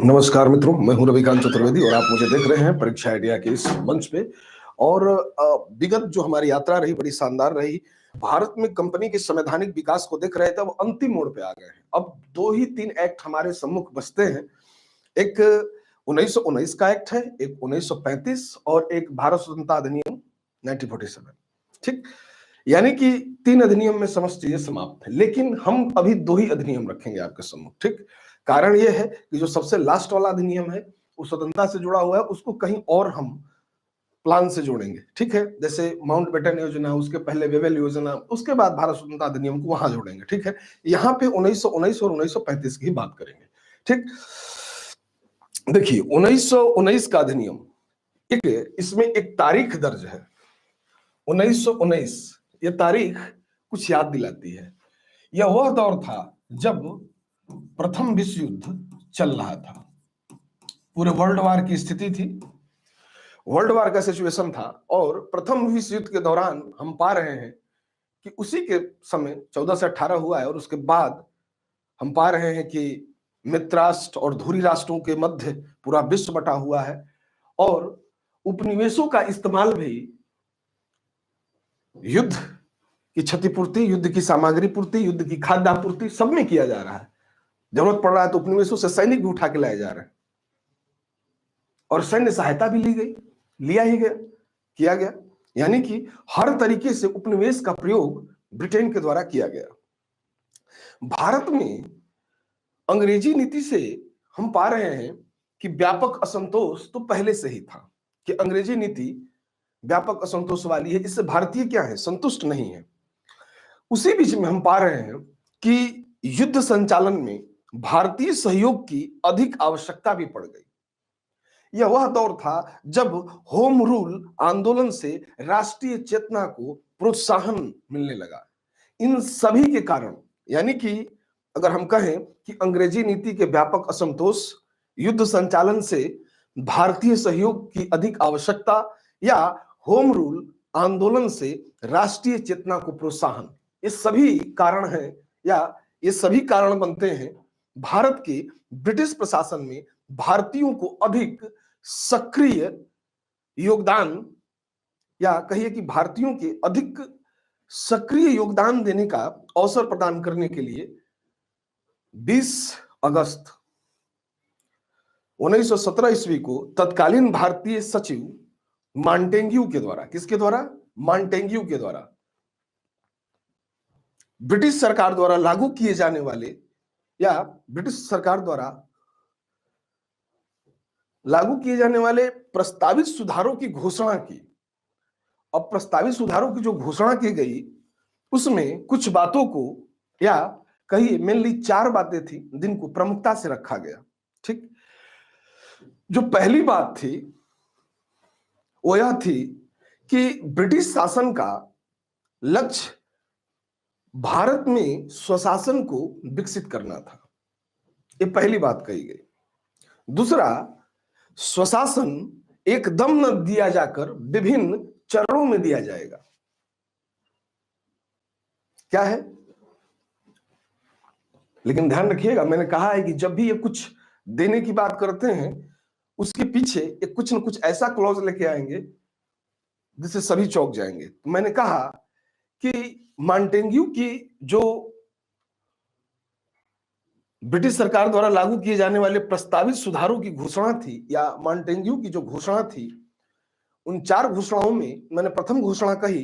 नमस्कार मित्रों, मैं हूं रविकांत चतुर्वेदी और आप मुझे देख रहे हैं परीक्षा आइडिया के इस मंच पे। और विगत जो हमारी यात्रा रही बड़ी शानदार रही। भारत में कंपनी के संवैधानिक विकास को देख रहे थे, अब अंतिम मोड़ पे आ गए हैं। अब दो ही तीन एक्ट हमारे सम्मुख बचते हैं। एक 1919 का एक्ट है, एक 1935 और एक भारत स्वतंत्रता अधिनियम 1947। ठीक, यानी कि तीन अधिनियम में समस्त चीजें समाप्त है, लेकिन हम अभी दो ही अधिनियम रखेंगे आपके सम्मुख। ठीक, कारण यह है कि जो सबसे लास्ट वाला अधिनियम है वो स्वतंत्रता से जुड़ा हुआ है, उसको कहीं और हम प्लान से जोड़ेंगे। ठीक है, जैसे माउंट बेटन योजना, उसके पहले वेवेल योजना, उसके बाद भारत स्वतंत्रता अधिनियम को वहां जोड़ेंगे। ठीक है, यहाँ पे 1919 और 1935 की बात करेंगे। ठीक, देखिए 1919 का अधिनियम, एक इसमें एक तारीख दर्ज है 1919। ये तारीख कुछ याद दिलाती है। यह वह दौर था जब प्रथम विश्व युद्ध चल रहा था, पूरे वर्ल्ड वार की स्थिति थी, वर्ल्ड वार का सिचुएशन था। और प्रथम विश्व युद्ध के दौरान हम पा रहे हैं कि उसी के समय 14 से 18 हुआ है, और उसके बाद हम पा रहे हैं कि मित्र राष्ट्र और धुरी राष्ट्रों के मध्य पूरा विश्व बटा हुआ है। और उपनिवेशों का इस्तेमाल भी युद्ध की क्षतिपूर्ति, युद्ध की सामग्री पूर्ति, युद्ध की खाद्य आपूर्ति सब में किया जा रहा है। जरूरत पड़ रहा है तो उपनिवेशों से सैनिक भी उठा के लाए जा रहे हैं, और सैन्य सहायता भी ली गई, लिया ही गया, किया गया। यानी कि हर तरीके से उपनिवेश का प्रयोग ब्रिटेन के द्वारा किया गया। भारत में अंग्रेजी नीति से हम पा रहे हैं कि व्यापक असंतोष तो पहले से ही था कि अंग्रेजी नीति व्यापक असंतोष वाली है, इससे भारतीय क्या है, संतुष्ट नहीं है। उसी बीच में हम पा रहे हैं कि युद्ध संचालन में भारतीय सहयोग की अधिक आवश्यकता भी पड़ गई। यह वह दौर था जब होम रूल आंदोलन से राष्ट्रीय चेतना को प्रोत्साहन मिलने लगा। इन सभी के कारण, यानी कि अगर हम कहें कि अंग्रेजी नीति के व्यापक असंतोष, युद्ध संचालन से भारतीय सहयोग की अधिक आवश्यकता, या होम रूल आंदोलन से राष्ट्रीय चेतना को प्रोत्साहन, ये सभी कारण हैं, या ये सभी कारण बनते हैं भारत के ब्रिटिश प्रशासन में भारतीयों को अधिक सक्रिय योगदान, या कहिए कि भारतीयों के अधिक सक्रिय योगदान देने का अवसर प्रदान करने के लिए 20 अगस्त 1917 ईस्वी को तत्कालीन भारतीय सचिव मॉन्टेग्यू के द्वारा, किसके द्वारा, मॉन्टेग्यू के द्वारा, ब्रिटिश सरकार द्वारा लागू किए जाने वाले, या ब्रिटिश सरकार द्वारा लागू किए जाने वाले प्रस्तावित सुधारों की घोषणा की। अब प्रस्तावित सुधारों की जो घोषणा की गई उसमें कुछ बातों को, या कहिए मेनली 4 बातें थी जिनको प्रमुखता से रखा गया। ठीक, जो पहली बात थी वो यह थी कि ब्रिटिश शासन का लक्ष्य भारत में स्वशासन को विकसित करना था, ये पहली बात कही गई। दूसरा, स्वशासन एकदम न दिया जाकर विभिन्न चरणों में दिया जाएगा। क्या है, लेकिन ध्यान रखिएगा, मैंने कहा है कि जब भी ये कुछ देने की बात करते हैं उसके पीछे एक कुछ न कुछ ऐसा क्लॉज लेके आएंगे जिससे सभी चौंक जाएंगे। तो मैंने कहा कि मॉन्टेग्यू की जो ब्रिटिश सरकार द्वारा लागू किए जाने वाले प्रस्तावित सुधारों की घोषणा थी, या मॉन्टेग्यू की जो घोषणा थी, उन 4 घोषणाओं में मैंने प्रथम घोषणा कही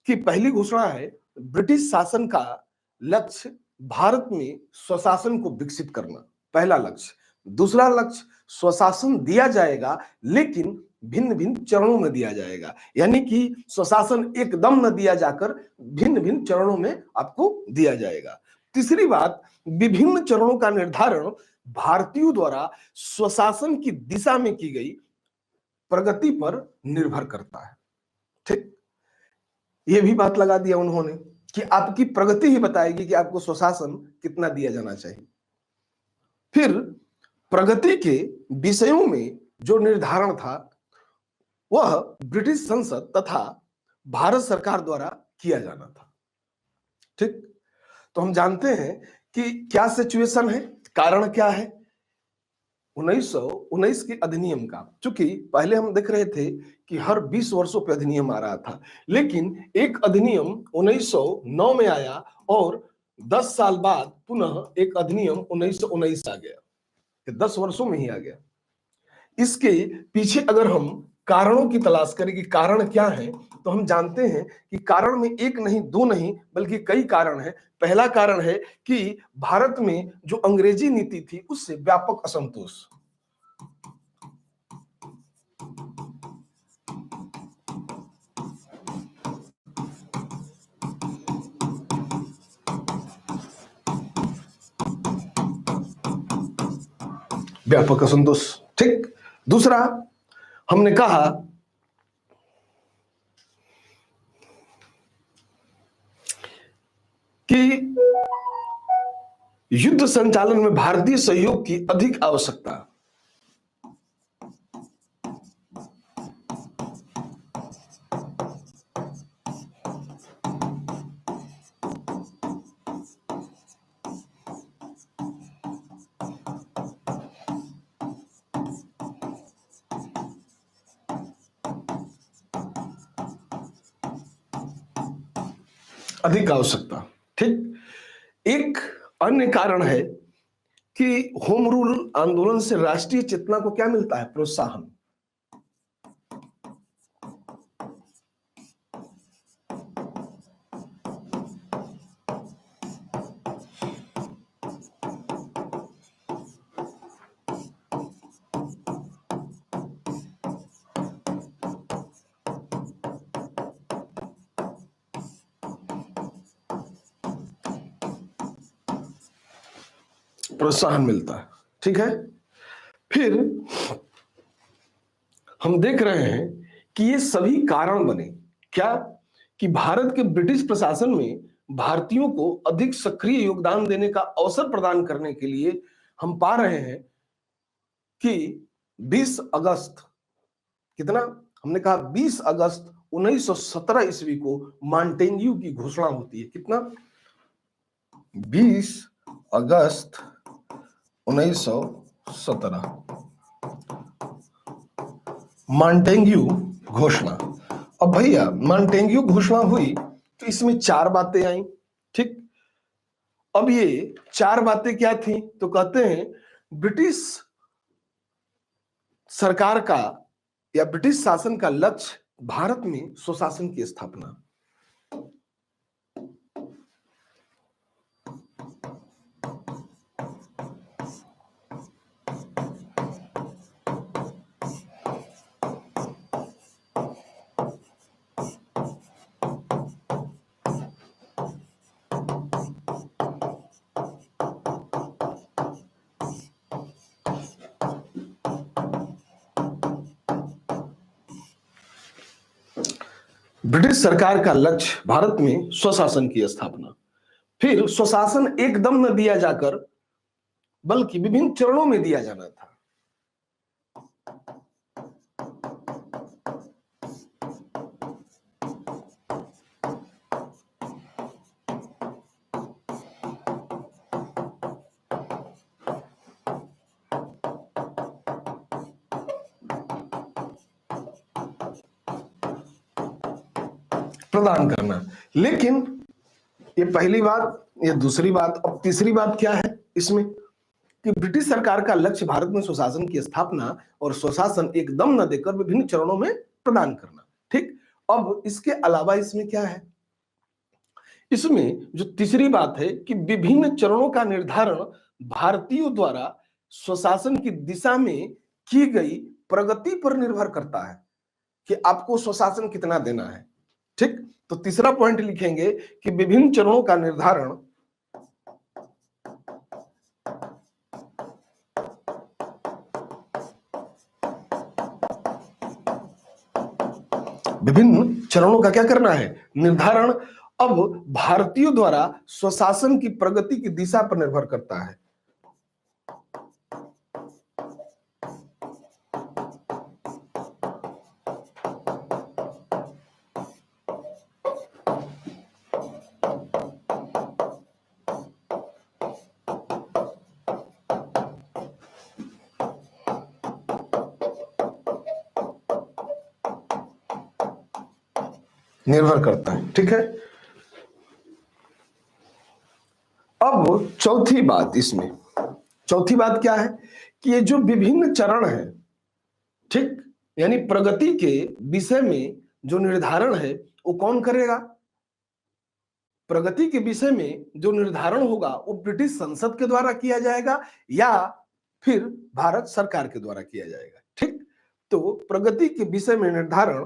कि पहली घोषणा है ब्रिटिश शासन का लक्ष्य भारत में स्वशासन को विकसित करना, पहला लक्ष्य। दूसरा लक्ष्य, स्वशासन दिया जाएगा लेकिन भिन्न भिन्न चरणों में दिया जाएगा, यानी कि स्वशासन एकदम न दिया जाकर भिन्न भिन्न चरणों में आपको दिया जाएगा। तीसरी बात, विभिन्न चरणों का निर्धारण भारतीयों द्वारा स्वशासन की दिशा में की गई प्रगति पर निर्भर करता है। ठीक, यह भी बात लगा दिया उन्होंने कि आपकी प्रगति ही बताएगी कि आपको स्वशासन कितना दिया जाना चाहिए। फिर प्रगति के विषयों में जो निर्धारण था वह ब्रिटिश संसद तथा भारत सरकार द्वारा किया जाना था। ठीक, तो हम जानते हैं कि क्या सिचुएशन है, कारण क्या है, 1919 के अधिनियम का, चूंकि पहले हम देख रहे थे कि हर 20 वर्षों पे अधिनियम आ रहा था, लेकिन एक अधिनियम 1909 में आया और 10 साल बाद पुनः एक अधिनियम 1919 आ गया, 10 वर्षों में ही आ गया। इसके पीछे अगर हम कारणों की तलाश करें कि कारण क्या है, तो हम जानते हैं कि कारण में एक नहीं, दो नहीं, बल्कि कई कारण हैं। पहला कारण है कि भारत में जो अंग्रेजी नीति थी उससे व्यापक असंतोष। व्यापक असंतोष, ठीक। दूसरा, हमने कहा कि युद्ध संचालन में भारतीय सहयोग की अधिक आवश्यकता। अधिक आवश्यकता, ठीक। एक अन्य कारण है कि होम रूल आंदोलन से राष्ट्रीय चेतना को क्या मिलता है? प्रोत्साहन। प्रोत्साहन मिलता है, ठीक है। फिर हम देख रहे हैं कि ये सभी कारण बने क्या, कि भारत के ब्रिटिश प्रशासन में भारतीयों को अधिक सक्रिय योगदान देने का अवसर प्रदान करने के लिए हम पा रहे हैं कि 20 अगस्त, कितना हमने कहा, 20 अगस्त 1917 ईस्वी को मॉन्टेग्यू की घोषणा होती है। कितना? 20 अगस्त 1917, मॉन्टेग्यू घोषणा। अब भैया मॉन्टेग्यू घोषणा हुई तो इसमें 4 बातें आई, ठीक। अब ये 4 बातें क्या थी? तो कहते हैं ब्रिटिश सरकार का या ब्रिटिश शासन का लक्ष्य भारत में स्वशासन की स्थापना। ब्रिटिश सरकार का लक्ष्य भारत में स्वशासन की स्थापना। फिर स्वशासन एकदम न दिया जाकर बल्कि विभिन्न चरणों में दिया जाना था। प्रदान करना। लेकिन ये पहली बात, ये दूसरी बात, अब तीसरी बात क्या है इसमें, कि ब्रिटिश सरकार का लक्ष्य भारत में स्वशासन की स्थापना और स्वशासन एकदम न देकर विभिन्न चरणों में प्रदान करना, ठीक। अब इसके अलावा इसमें क्या है? इसमें जो तीसरी बात है कि विभिन्न चरणों का निर्धारण भारतीयों द्वारा स्वशासन की दिशा में की गई प्रगति पर निर्भर करता है कि आपको स्वशासन कितना देना है, ठीक। तो तीसरा पॉइंट लिखेंगे कि विभिन्न चरणों का निर्धारण विभिन्न चरणों का क्या करना है? निर्धारण अब भारतीयों द्वारा स्वशासन की प्रगति की दिशा पर निर्भर करता है। निर्भर करता है। ठीक है, अब चौथी बात इसमें, चौथी बात क्या है कि ये जो विभिन्न चरण है, ठीक, यानी प्रगति के विषय में जो निर्धारण है वो कौन करेगा? प्रगति के विषय में जो निर्धारण होगा वो ब्रिटिश संसद के द्वारा किया जाएगा या फिर भारत सरकार के द्वारा किया जाएगा। ठीक, तो प्रगति के विषय में निर्धारण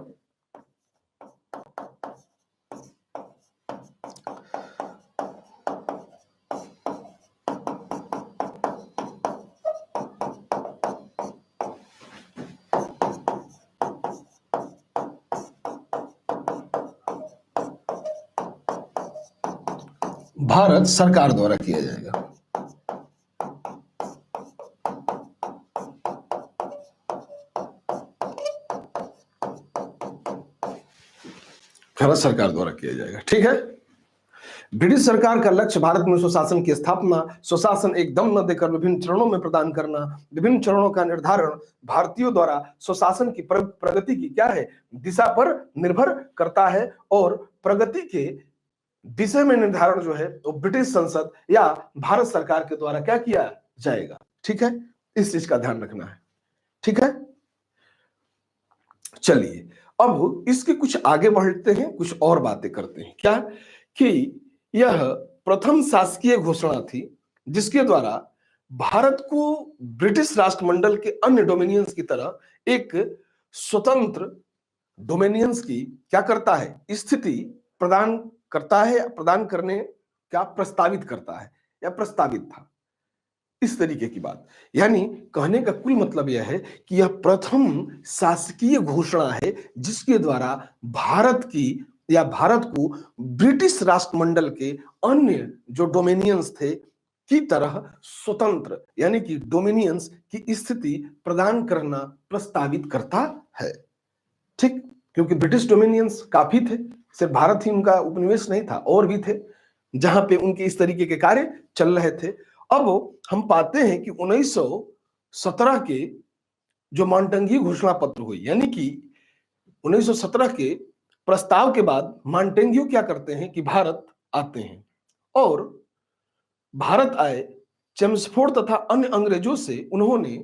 भारत सरकार द्वारा किया जाएगा। भारत सरकार द्वारा किया जाएगा। ठीक है, ब्रिटिश सरकार का लक्ष्य भारत में स्वशासन की स्थापना, स्वशासन एक दम न देकर विभिन्न चरणों में प्रदान करना, विभिन्न चरणों का निर्धारण भारतीयों द्वारा स्वशासन की प्रगति की क्या है, दिशा पर निर्भर करता है, और प्रगति के विषय में निर्धारण जो है वो ब्रिटिश संसद या भारत सरकार के द्वारा क्या किया जाएगा। ठीक है, इस चीज का ध्यान रखना है। ठीक है, चलिए अब इसके कुछ आगे बढ़ते हैं, कुछ और बातें करते हैं। क्या कि यह प्रथम शासकीय घोषणा थी जिसके द्वारा भारत को ब्रिटिश राष्ट्रमंडल के अन्य डोमिनियंस की तरह एक स्वतंत्र डोमिनियंस की क्या करता है, स्थिति प्रदान करता है, प्रदान करने का प्रस्तावित करता है या प्रस्तावित था, इस तरीके की बात। यानी कहने का कुल मतलब यह है कि यह प्रथम शासकीय घोषणा है जिसके द्वारा भारत की या भारत को ब्रिटिश राष्ट्रमंडल के अन्य जो डोमिनियंस थे की तरह स्वतंत्र यानी कि डोमिनियंस की स्थिति प्रदान करना प्रस्तावित करता है। ठीक, क्योंकि ब्रिटिश डोमिनियंस काफी थे, सिर्फ भारत ही उनका उपनिवेश नहीं था, और भी थे जहां पे उनके इस तरीके के कार्य चल रहे थे। अब हम पाते हैं कि 1917 के जो मॉन्टेग्यू घोषणा पत्र हुई, यानी कि 1917 के प्रस्ताव के बाद मॉन्टेग्यू क्या करते हैं कि भारत आते हैं, और भारत आए चेम्सफोर्ड तथा अन्य अंग्रेजों से उन्होंने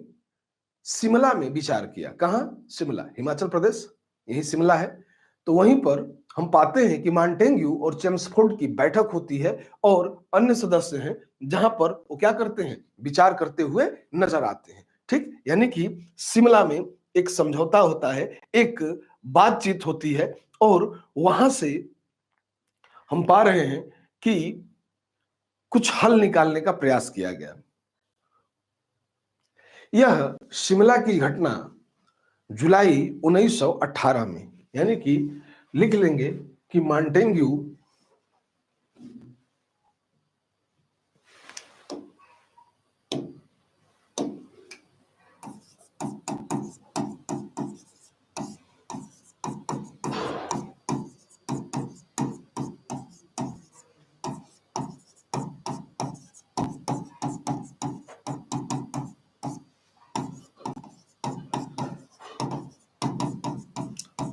शिमला में विचार किया। कहां? शिमला, हिमाचल प्रदेश, यही शिमला है। तो वहीं पर हम पाते हैं कि मॉन्टेग्यू और चेम्सफोर्ड की बैठक होती है और अन्य सदस्य हैं जहां पर वो क्या करते हैं, विचार करते हुए नजर आते हैं। ठीक, यानी कि शिमला में एक समझौता होता है, एक बातचीत होती है, और वहां से हम पा रहे हैं कि कुछ हल निकालने का प्रयास किया गया। यह शिमला की घटना जुलाई 1918 में, यानी कि लिख लेंगे कि मॉन्टेग्यू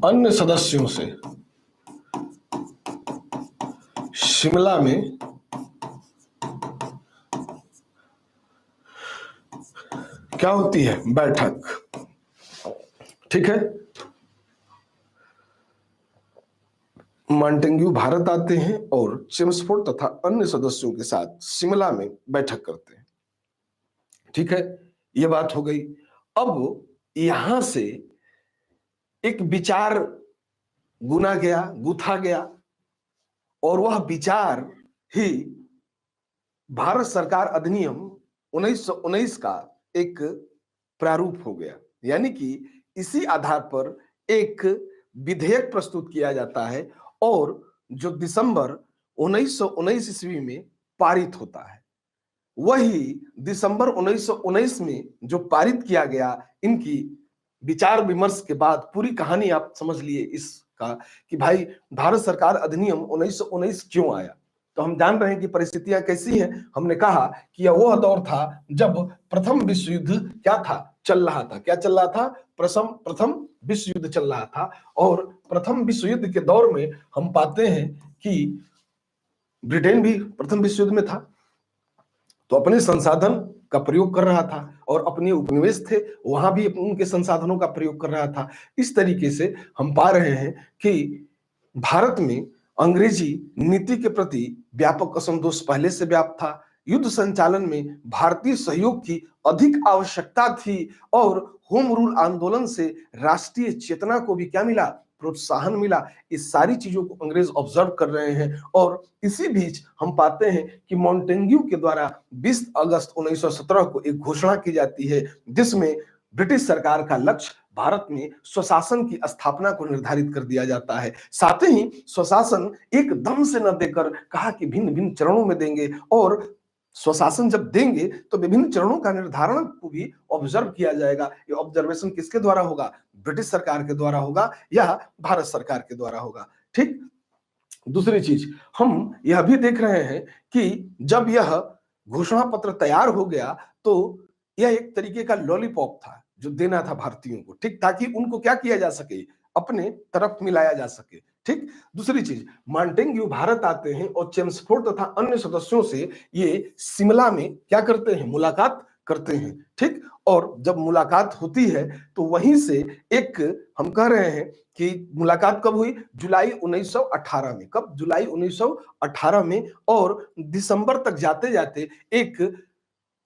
अन्य सदस्यों से शिमला में क्या होती है, बैठक। ठीक है, मॉन्टेग्यू भारत आते हैं और चेम्सफोर्ड तथा अन्य सदस्यों के साथ शिमला में बैठक करते हैं। ठीक है, यह बात हो गई। अब यहां से एक विचार गुना गया, गुथा गया, और वह विचार ही भारत सरकार अधिनियम 1919 का एक प्रारूप हो गया। यानी कि इसी आधार पर एक विधेयक प्रस्तुत किया जाता है और जो दिसंबर 1919 ईस्वी में पारित होता है, वही दिसंबर 1919 में जो पारित किया गया, इनकी विचार विमर्श के बाद पूरी कहानी आप समझ लिए इसका कि भाई भारत सरकार अधिनियम 1919 क्यों आया। तो हम जान रहे हैं कि परिस्थितियां कैसी हैं। हमने कहा कि यह वह दौर था जब प्रथम विश्व युद्ध क्या था, चल रहा था। क्या चल रहा था? प्रथम विश्व युद्ध चल रहा था। और प्रथम विश्व युद्ध के दौर में हम पाते हैं कि ब्रिटेन भी प्रथम विश्व युद्ध में था, तो अपने संसाधन का प्रयोग कर रहा था, और अपने उपनिवेश थे वहां भी उनके संसाधनों का प्रयोग कर रहा था। इस तरीके से हम पा रहे हैं कि भारत में अंग्रेजी नीति के प्रति व्यापक असंतोष पहले से व्याप्त था। युद्ध संचालन में भारतीय सहयोग की अधिक आवश्यकता थी, और होम रूल आंदोलन से राष्ट्रीय चेतना को भी क्या मिला? प्रोत्साहन मिला। इस सारी चीजों को अंग्रेज ऑब्जर्व कर रहे हैं, और इसी बीच हम पाते हैं कि मॉन्टेग्यू के द्वारा 20 अगस्त 1917 को एक घोषणा की जाती है, जिसमें ब्रिटिश सरकार का लक्ष्य भारत में स्वशासन की स्थापना को निर्धारित कर दिया जाता है। साथ ही स्वशासन एकदम से न देकर कहा कि भिन्न भिन्न चरणों में देंगे, और स्वशासन जब देंगे तो विभिन्न चरणों का निर्धारण को भी ऑब्जर्व किया जाएगा। ये ऑब्जर्वेशन किसके द्वारा होगा? ब्रिटिश सरकार के द्वारा होगा या भारत सरकार के द्वारा होगा। ठीक। दूसरी चीज हम यह भी देख रहे हैं कि जब यह घोषणा पत्र तैयार हो गया तो यह एक तरीके का लॉलीपॉप था जो देना था भारतीयों को, ठीक, ताकि उनको क्या किया जा सके? अपने तरफ मिलाया जा सके। ठीक। दूसरी चीज, मॉन्टेग्यू भारत आते हैं और चेम्सफोर्ड तथा अन्य सदस्यों से ये शिमला में क्या करते हैं? मुलाकात करते हैं। ठीक। और जब मुलाकात होती है तो वहीं से एक हम कह रहे हैं कि मुलाकात कब हुई? जुलाई 1918 में। कब? जुलाई 1918 में। और दिसंबर तक जाते जाते एक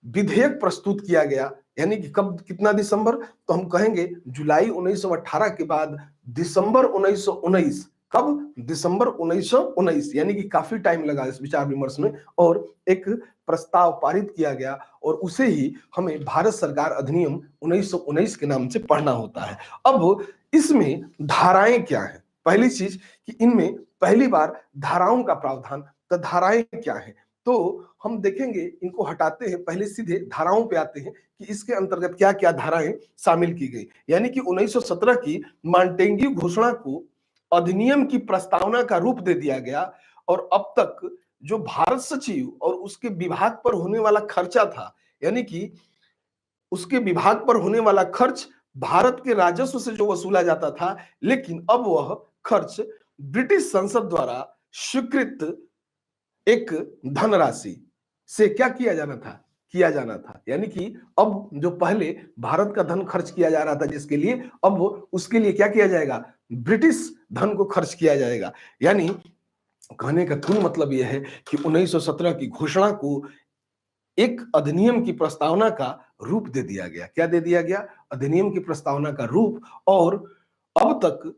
विधेयक प्रस्तुत किया गया, यानी कि कब? कितना दिसंबर? तो हम कहेंगे जुलाई 1918 के बाद दिसंबर 1919। कब? दिसंबर 1919, यानी कि काफी टाइम लगा इस विचार विमर्श में, और एक प्रस्ताव पारित किया गया, और उसे ही हमें भारत सरकार अधिनियम 1919 के नाम से पढ़ना होता है। अब इसमें धाराएं क्या है? पहली चीज कि इनमें पहली बार धाराओं का प्रावधान। तो धाराएं क्या है? तो हम देखेंगे, इनको हटाते हैं, पहले सीधे धाराओं पे आते हैं कि इसके अंतर्गत क्या क्या धाराएं शामिल की गई। यानी कि 1917 की मॉन्टेग्यू घोषणा को अधिनियम की प्रस्तावना का रूप दे दिया गया, और अब तक जो भारत सचिव और उसके विभाग पर होने वाला खर्चा था, यानी कि उसके विभाग पर होने वाला खर्च भारत के राजस्व से जो वसूला जाता था, लेकिन अब वह खर्च ब्रिटिश संसद द्वारा स्वीकृत एक धनराशि से क्या किया जाना था? यानी कि अब जो पहले भारत का धन खर्च किया जा रहा था जिसके लिए, अब उसके लिए क्या किया जाएगा? ब्रिटिश धन को खर्च किया जाएगा। यानी कहने का कुल मतलब यह है कि 1917 की घोषणा को एक अधिनियम की प्रस्तावना का रूप दे दिया गया। क्या दे दिया गया? अधिनियम की प्रस्तावना का रूप। और अब तक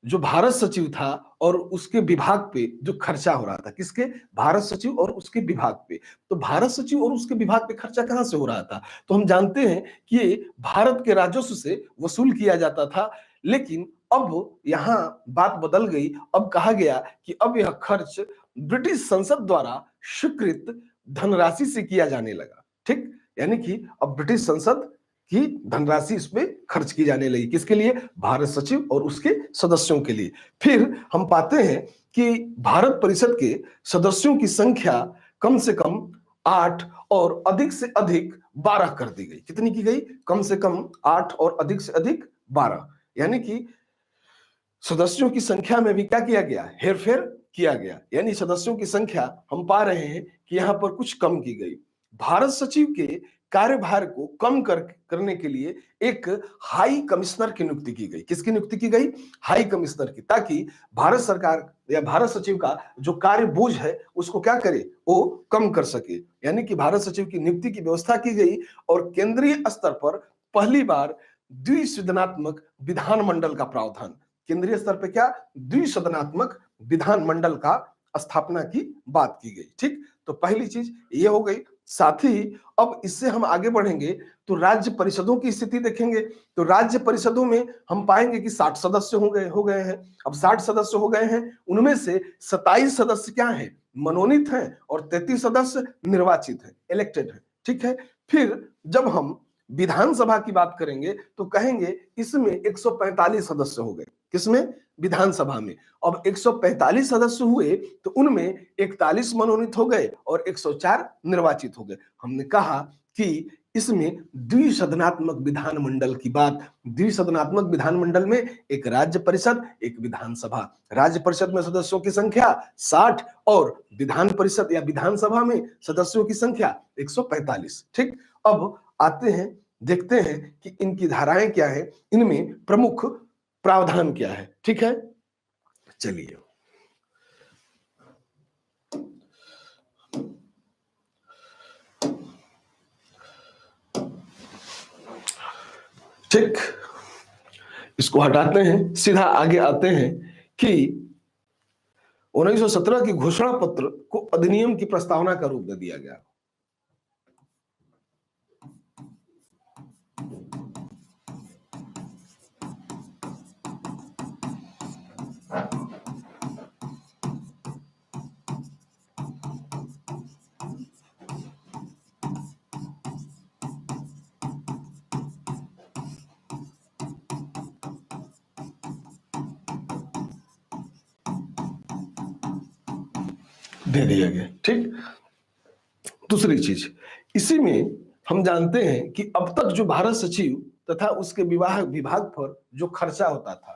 जो भारत सचिव था और उसके विभाग पे जो खर्चा हो रहा था, किसके? भारत सचिव और उसके विभाग पे। तो भारत सचिव और उसके विभाग पे खर्चा कहां से हो रहा था? तो हम जानते हैं कि ये भारत के राजस्व से वसूल किया जाता था, लेकिन अब यहां बात बदल गई। अब कहा गया कि अब यह खर्च ब्रिटिश संसद द्वारा स्वीकृत धनराशि से किया जाने लगा। ठीक। यानी कि अब ब्रिटिश संसद की धनराशि इसमें खर्च की जाने लगी। किसके लिए? भारत सचिव और उसके सदस्यों के लिए। फिर हम पाते हैं कि भारत परिषद के सदस्यों की संख्या कम से कम 8 और अधिक से अधिक 12 कर दी गई। कितनी की गई? कम से कम 8 और अधिक से अधिक 12। यानी कि सदस्यों की संख्या में भी क्या किया गया? हेरफेर किया गया। यानी सदस्यों की संख्या हम पा रहे हैं कि यहां पर कुछ कम की गई। भारत सचिव के कार्यभार को कम करने के लिए एक हाई कमिश्नर की नियुक्ति की गई। किसकी नियुक्ति की गई? हाई कमिश्नर की, ताकि भारत सरकार या भारत सचिव का जो कार्य बोझ है उसको क्या करे? वो कम कर सके। यानी कि भारत सचिव की नियुक्ति की व्यवस्था की गई, और केंद्रीय स्तर पर पहली बार द्विसदनात्मक विधानमंडल का प्रावधान। केंद्रीय स्तर पे क्या? द्विसदनात्मक विधानमंडल का स्थापना की बात की गई। ठीक। तो पहली चीज ये हो गई। साथ ही अब इससे हम आगे बढ़ेंगे तो राज्य परिषदों की स्थिति देखेंगे। तो राज्य परिषदों में हम पाएंगे कि 60 सदस्य हो गए हैं। अब 60 सदस्य हो गए हैं, उनमें से 27 सदस्य क्या हैं? मनोनीत हैं, और 33 सदस्य निर्वाचित हैं, इलेक्टेड हैं। ठीक है। फिर जब हम विधानसभा की बात करेंगे तो कहेंगे इसमें 145 सदस्य हो गए। किसमें? विधानसभा में। अब 145 सदस्य हुए तो उनमें 41 मनोनीत हो गए और 104 निर्वाचित हो गए। हमने कहा कि इसमें द्विसदनात्मक विधानमंडल की बात। द्विसदनात्मक विधानमंडल में एक राज्य परिषद, एक विधानसभा। राज्य परिषद में सदस्यों की संख्या 60 और विधान परिषद या विधानसभा में सदस्यों की संख्या 145। ठीक, अब आते हैं, देखते हैं कि इनकी धाराएं क्या है, इनमें प्रमुख प्रावधान क्या है। ठीक है, चलिए। ठीक, इसको हटाते हैं, सीधा आगे आते हैं कि 1917 की घोषणा पत्र को अधिनियम की प्रस्तावना का रूप दे दिया गया। दे दिया गया। ठीक, दूसरी चीज, इसी में हम जानते हैं कि अब तक जो भारत सचिव तथा उसके विभाग पर जो खर्चा होता था,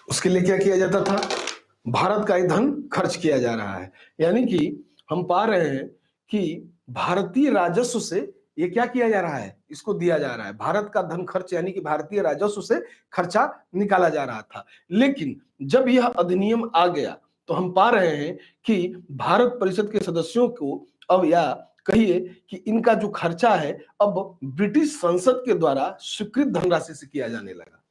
उसके लिए क्या किया जाता था, भारत का ही धन खर्च किया जा रहा है। यानी कि हम पा रहे हैं कि भारतीय राजस्व से ये क्या किया जा रहा है, इसको दिया जा रहा है। भारत का धन खर्च यानी कि भारतीय राजस्व से खर्चा निकाला जा रहा था। लेकिन जब यह अधिनियम आ गया तो हम पा रहे हैं कि भारत परिषद के सदस्यों को अब, या कहिए कि इनका जो खर्चा है अब ब्रिटिश संसद के द्वारा स्वीकृत धनराशि से किया जाने लगा।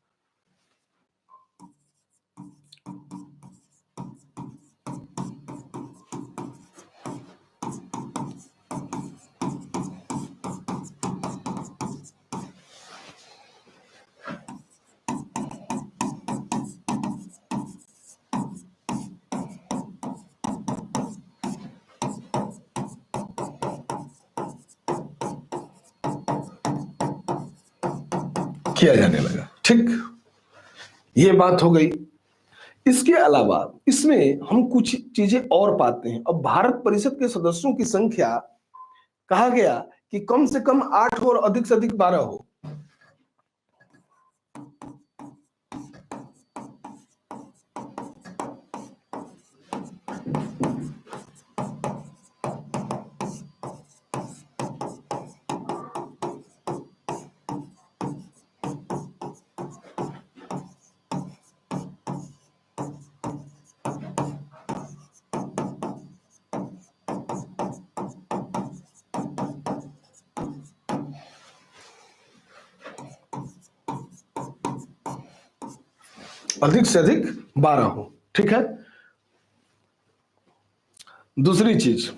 किया जाने लगा। ठीक, ये बात हो गई। इसके अलावा इसमें हम कुछ चीजें और पाते हैं। अब भारत परिषद के सदस्यों की संख्या कहा गया कि कम से कम 8 हो और अधिक से अधिक 12 हो। अधिक से अधिक 12 हो। ठीक है, दूसरी चीज,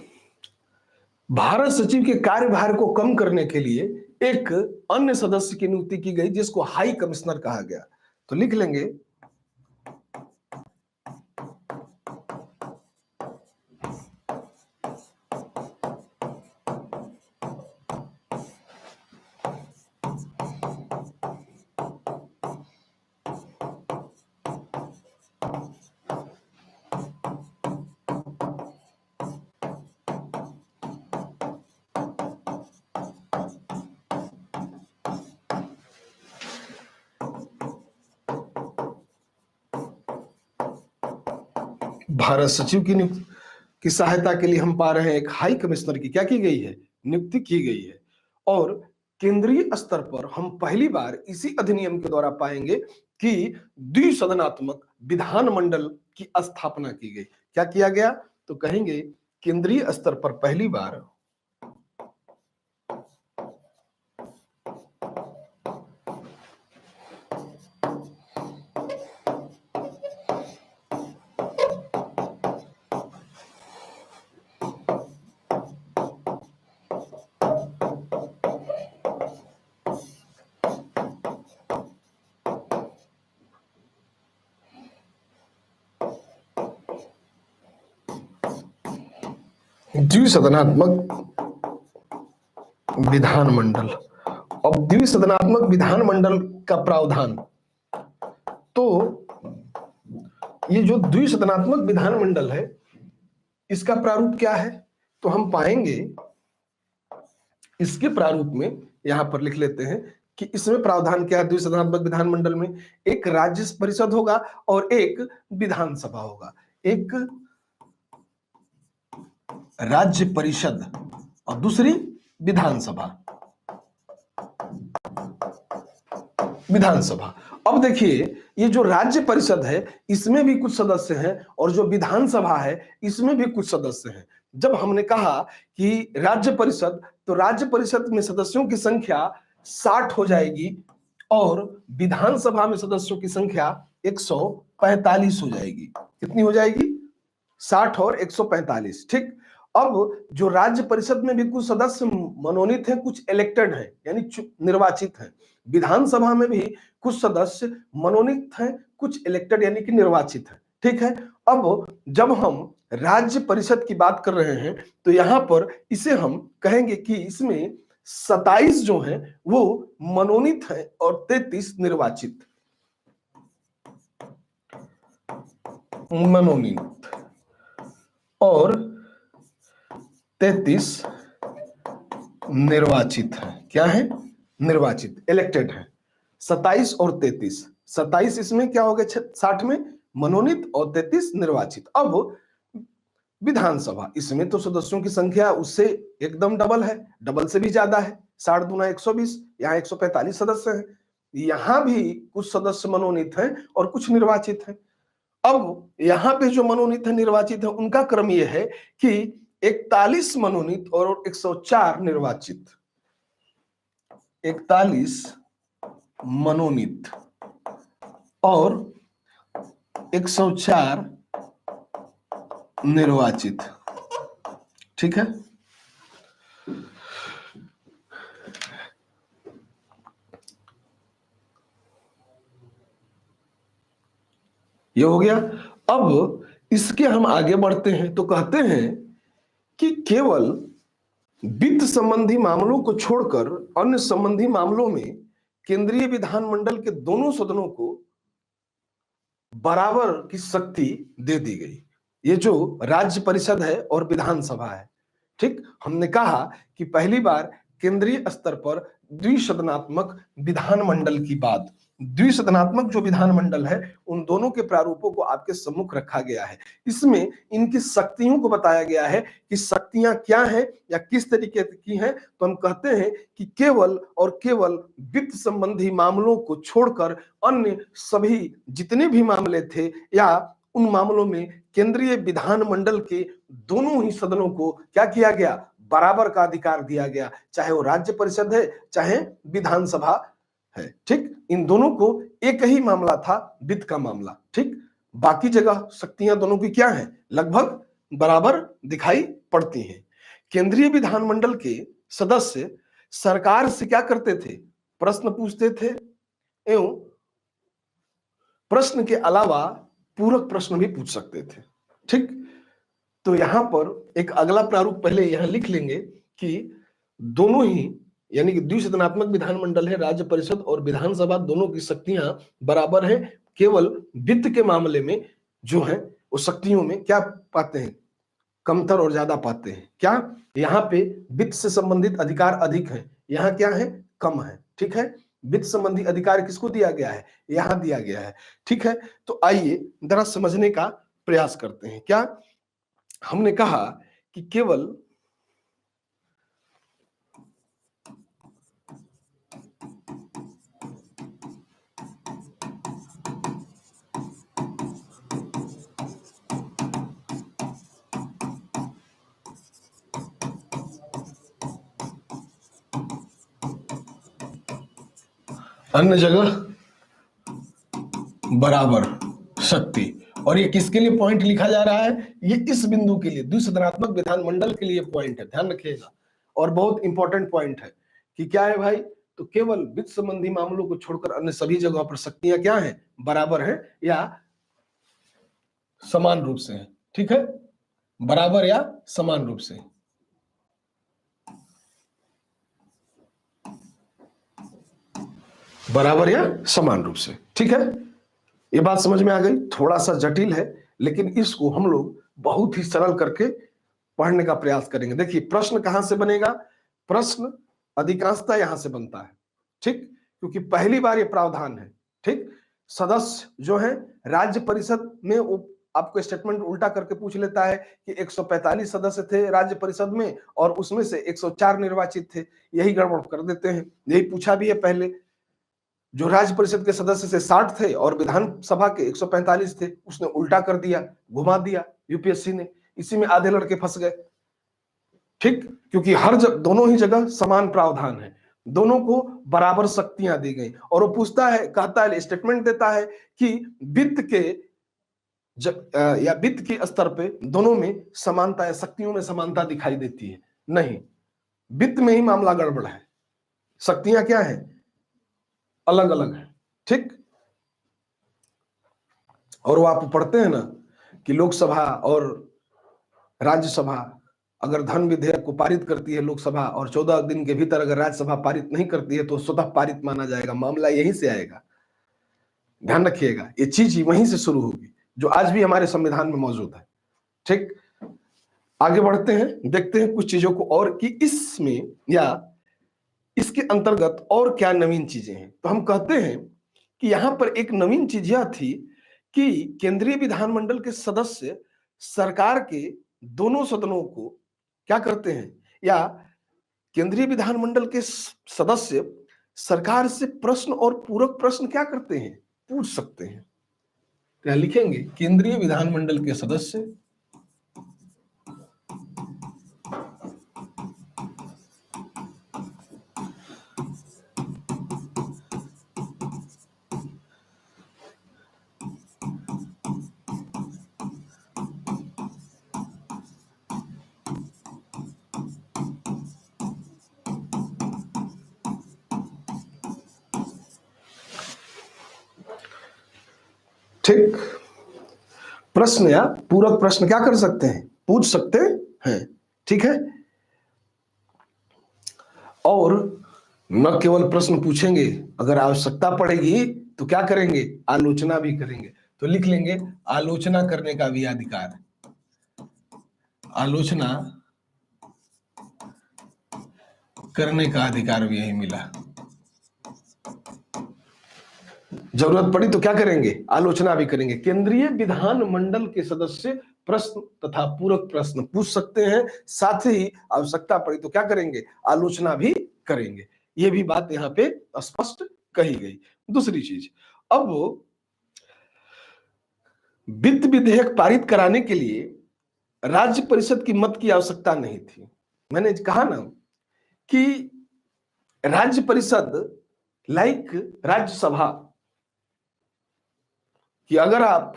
भारत सचिव के कार्यभार को कम करने के लिए एक अन्य सदस्य की नियुक्ति की गई जिसको हाई कमिश्नर कहा गया। तो लिख लेंगे, भारत सचिव की नियुक्ति की सहायता के लिए हम पा रहे हैं एक हाई कमिश्नर की क्या की गई है, नियुक्ति की गई है। और केंद्रीय स्तर पर हम पहली बार इसी अधिनियम के द्वारा पाएंगे कि द्विसदनात्मक विधानमंडल की स्थापना की गई। क्या किया गया, तो कहेंगे केंद्रीय स्तर पर पहली बार द्विसदनात्मक विधानमंडल। अब द्विसदनात्मक विधानमंडल का प्रावधान, तो ये जो द्विसदनात्मक विधानमंडल है इसका प्रारूप क्या है, तो हम पाएंगे इसके प्रारूप में यहां पर लिख लेते हैं कि इसमें प्रावधान क्या है। द्विसदनात्मक विधानमंडल में एक राज्य परिषद होगा और एक विधानसभा होगा। एक राज्य परिषद और दूसरी विधानसभा। विधानसभा, अब देखिए ये जो राज्य परिषद है इसमें भी कुछ सदस्य हैं और जो विधानसभा है इसमें भी कुछ सदस्य हैं। जब हमने कहा कि राज्य परिषद, तो राज्य परिषद में सदस्यों की संख्या 60 हो जाएगी और विधानसभा में सदस्यों की संख्या 145 हो जाएगी। कितनी हो जाएगी? 60 और 145। ठीक। अब जो राज्य परिषद में भी कुछ सदस्य मनोनीत हैं, कुछ इलेक्टेड हैं यानी निर्वाचित हैं। विधानसभा में भी कुछ सदस्य मनोनीत हैं, कुछ इलेक्टेड यानी कि निर्वाचित हैं। ठीक है। अब जब हम राज्य परिषद की बात कर रहे हैं तो यहां पर इसे हम कहेंगे कि इसमें 27 जो हैं वो मनोनीत हैं और 33 निर्वाचित। मनोनीत और 33 निर्वाचित है। क्या है? निर्वाचित, इलेक्टेड है। 27 और 33, 27 इसमें क्या हो गए, 60 में मनोनीत और 33 निर्वाचित। अब विधानसभा, इसमें तो सदस्यों की संख्या उससे एकदम डबल है, डबल से भी ज्यादा है। 60 दूना 120, यहाँ 145 सदस्य हैं। यहां भी कुछ सदस्य मनोनीत हैं और कुछ निर्वाचित हैं। अब यहां पे जो मनोनीत है, निर्वाचित है, उनका क्रम यह है कि 41 मनोनीत और 104 निर्वाचित। 41 मनोनीत और 104 निर्वाचित। ठीक है। ये हो गया। अब इसके हम आगे बढ़ते हैं तो कहते हैं कि केवल वित्त संबंधी मामलों को छोड़कर अन्य संबंधी मामलों में केंद्रीय विधानमंडल के दोनों सदनों को बराबर की शक्ति दे दी गई। ये जो राज्य परिषद है और विधानसभा है। ठीक। हमने कहा कि पहली बार केंद्रीय स्तर पर द्विसदनात्मक विधानमंडल की बात, द्विसदनात्मक जो विधानमंडल है उन दोनों के प्रारूपों को आपके सम्मुख रखा गया है। इसमें इनकी शक्तियों को बताया गया है कि शक्तियां क्या हैं या किस तरीके की हैं। तो हम कहते हैं कि केवल और केवल वित्त संबंधी मामलों को छोड़कर अन्य सभी जितने भी मामले थे या उन मामलों में केंद्रीय विधानमंडल के दोनों ही सदनों को क्या किया गया, बराबर का अधिकार दिया गया, चाहे वो राज्य परिषद है चाहे विधानसभा है। ठीक। इन दोनों को एक ही मामला था, वित्त का मामला। ठीक। बाकी जगह शक्तियां दोनों की क्या है, लगभग बराबर दिखाई पड़ती हैं। केंद्रीय विधानमंडल के सदस्य सरकार से क्या करते थे, प्रश्न पूछते थे एवं प्रश्न के अलावा पूरक प्रश्न भी पूछ सकते थे। ठीक। तो यहां पर एक अगला प्रारूप पहले यहां लिख लेंगे कि दोनों ही यानी कि द्विसदनात्मक विधानमंडल है, राज्य परिषद और विधानसभा, दोनों की शक्तियां बराबर हैं। केवल वित्त के मामले में जो है वो शक्तियों में क्या पाते हैं, कमतर और ज्यादा पाते हैं। क्या? यहाँ पे वित्त से संबंधित अधिकार अधिक है, यहाँ क्या है, कम है। ठीक है। वित्त संबंधी अधिकार किसको दिया गया है, यहां दिया गया है। ठीक है। तो आइए जरा समझने का प्रयास करते हैं। क्या हमने कहा कि केवल अन्य जगह बराबर शक्ति, और ये किसके लिए पॉइंट लिखा जा रहा है, ये इस बिंदु के लिए द्विसदनात्मक विधानमंडल के लिए पॉइंट है, ध्यान रखिएगा। और बहुत इंपॉर्टेंट पॉइंट है कि क्या है भाई, तो केवल वित्त संबंधी मामलों को छोड़कर अन्य सभी जगहों पर शक्तियां क्या है, बराबर है या समान रूप से है। ठीक है। बराबर या समान रूप से। बराबर या समान रूप से, ठीक है। ये बात समझ में आ गई। थोड़ा सा जटिल है, लेकिन इसको हम लोग बहुत ही सरल करके पढ़ने का प्रयास करेंगे। देखिए प्रश्न कहां से बनेगा, प्रश्न अधिकांशतः यहां से बनता है, ठीक, क्योंकि पहली बार ये प्रावधान है, ठीक। सदस्य जो है राज्य परिषद में, आपको स्टेटमेंट उल्टा करके पूछ लेता है कि 145 सदस्य थे राज्य परिषद में और उसमें से 104 निर्वाचित थे, यही गड़बड़ कर देते हैं। यही पूछा भी है पहले, जो राज्य परिषद के सदस्य से 60 थे और विधानसभा के 145 थे, उसने उल्टा कर दिया, घुमा दिया यूपीएससी ने, इसी में आधे लड़के फंस गए, ठीक, क्योंकि दोनों ही जगह समान प्रावधान है, दोनों को बराबर शक्तियां दी गई। और वो पूछता है, कहता है, स्टेटमेंट देता है कि वित्त के या वित्त के स्तर पे दोनों में समानता है, शक्तियों में समानता दिखाई देती है। नहीं, वित्त में ही मामला गड़बड़ है, शक्तियां क्या है, अलग अलग है, ठीक। और वो आप पढ़ते हैं ना कि लोकसभा और राज्यसभा अगर धन विधेयक को पारित करती है लोकसभा और 14 दिन के भीतर अगर राज्यसभा पारित नहीं करती है तो स्वतः पारित माना जाएगा, मामला यहीं से आएगा, ध्यान रखिएगा। ये चीज वहीं से शुरू होगी जो आज भी हमारे संविधान में मौजूद है, ठीक। आगे बढ़ते हैं, देखते हैं कुछ चीजों को और कि इसमें या इसके अंतर्गत और क्या नवीन चीजें हैं। तो हम कहते हैं कि यहां पर एक नवीन चीज यह थी कि केंद्रीय विधानमंडल के सदस्य सरकार के दोनों सदनों को क्या करते हैं, या केंद्रीय विधानमंडल के सदस्य सरकार से प्रश्न और पूरक प्रश्न क्या करते हैं, पूछ सकते हैं। क्या लिखेंगे, केंद्रीय विधानमंडल के सदस्य ठीक प्रश्न या पूरक प्रश्न क्या कर सकते हैं, पूछ सकते हैं, ठीक है। और न केवल प्रश्न पूछेंगे, अगर आवश्यकता पड़ेगी तो क्या करेंगे, आलोचना भी करेंगे। तो लिख लेंगे, आलोचना करने का भी अधिकार है, आलोचना करने का अधिकार भी यही मिला। जरूरत पड़ी तो क्या करेंगे, आलोचना भी करेंगे। केंद्रीय विधानमंडल के सदस्य प्रश्न तथा पूरक प्रश्न पूछ सकते हैं, साथ ही आवश्यकता पड़ी तो क्या करेंगे, आलोचना भी करेंगे। यह भी बात यहाँ पे स्पष्ट कही गई। दूसरी चीज, अब वित्त विधेयक पारित कराने के लिए राज्य परिषद की मत की आवश्यकता नहीं थी। मैंने कहा ना कि राज्य परिषद लाइक राज्यसभा, कि अगर आप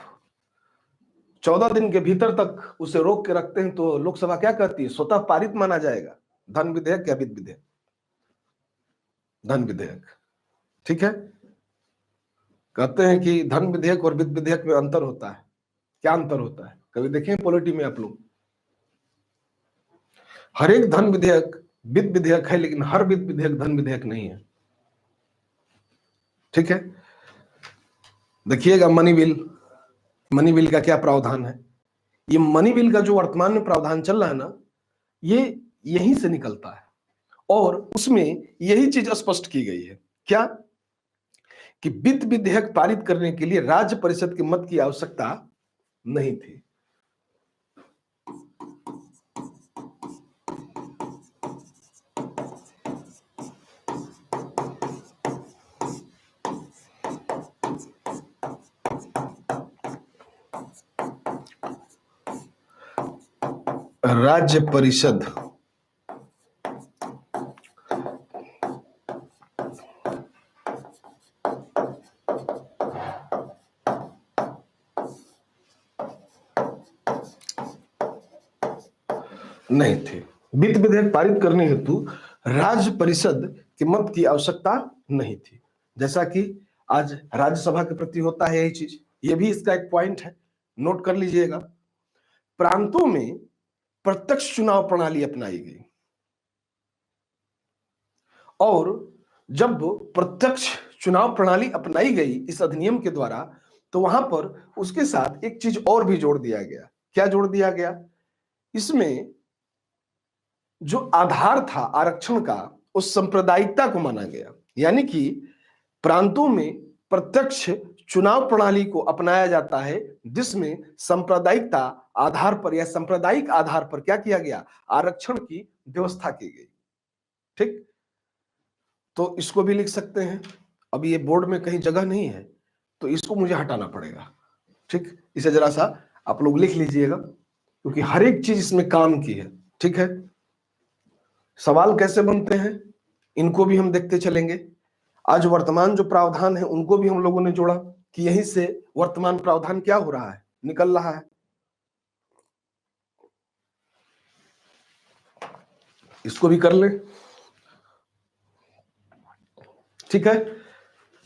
14 दिन के भीतर तक उसे रोक के रखते हैं तो लोकसभा क्या कहती है, स्वतः पारित माना जाएगा, धन विधेयक या वित्त विधेयक, धन विधेयक, ठीक है। कहते हैं कि धन विधेयक और वित्त विधेयक में अंतर होता है। क्या अंतर होता है, कभी देखें पॉलिटी में आप लोग, हर एक धन विधेयक वित्त विधेयक है, लेकिन हर वित्त विधेयक धन विधेयक नहीं है, ठीक है। देखिएगा मनी बिल, मनी बिल का क्या प्रावधान है, ये मनी बिल का जो वर्तमान में प्रावधान चल रहा है ना, ये यहीं से निकलता है और उसमें यही चीज स्पष्ट की गई है, क्या, कि वित्त विधेयक पारित करने के लिए राज्य परिषद के मत की आवश्यकता नहीं थी। राज्य परिषद नहीं थे, वित्त विधेयक पारित करने हेतु राज्य परिषद के मत की आवश्यकता नहीं थी, जैसा कि आज राज्यसभा के प्रति होता है यही चीज। ये भी इसका एक पॉइंट है, नोट कर लीजिएगा। प्रांतों में प्रत्यक्ष चुनाव प्रणाली अपनाई गई। और जब प्रत्यक्ष चुनाव प्रणाली अपनाई गई इस अधिनियम के द्वारा, तो वहां पर उसके साथ एक चीज और भी जोड़ दिया गया। क्या जोड़ दिया गया? इसमें जो आधार था आरक्षण का, उस सांप्रदायिकता को माना गया। यानी कि प्रांतों में प्रत्यक्ष चुनाव प्रणाली को अपनाया जाता है, जिसमें सांप्रदायिकता आधार पर या सांप्रदायिक आधार पर क्या किया गया? आरक्षण की व्यवस्था की गई। ठीक, तो इसको भी लिख सकते हैं। अब ये बोर्ड में कहीं जगह नहीं है, तो इसको मुझे हटाना पड़ेगा। ठीक, इसे जरा सा आप लोग लिख लीजिएगा, क्योंकि हर एक चीज इसमें काम की है। ठीक है, सवाल कैसे बनते हैं इनको भी हम देखते चलेंगे। आज वर्तमान जो प्रावधान है उनको भी हम लोगों ने जोड़ा कि यहीं से वर्तमान प्रावधान क्या हो रहा है, निकल रहा है। इसको भी कर लें। ठीक है,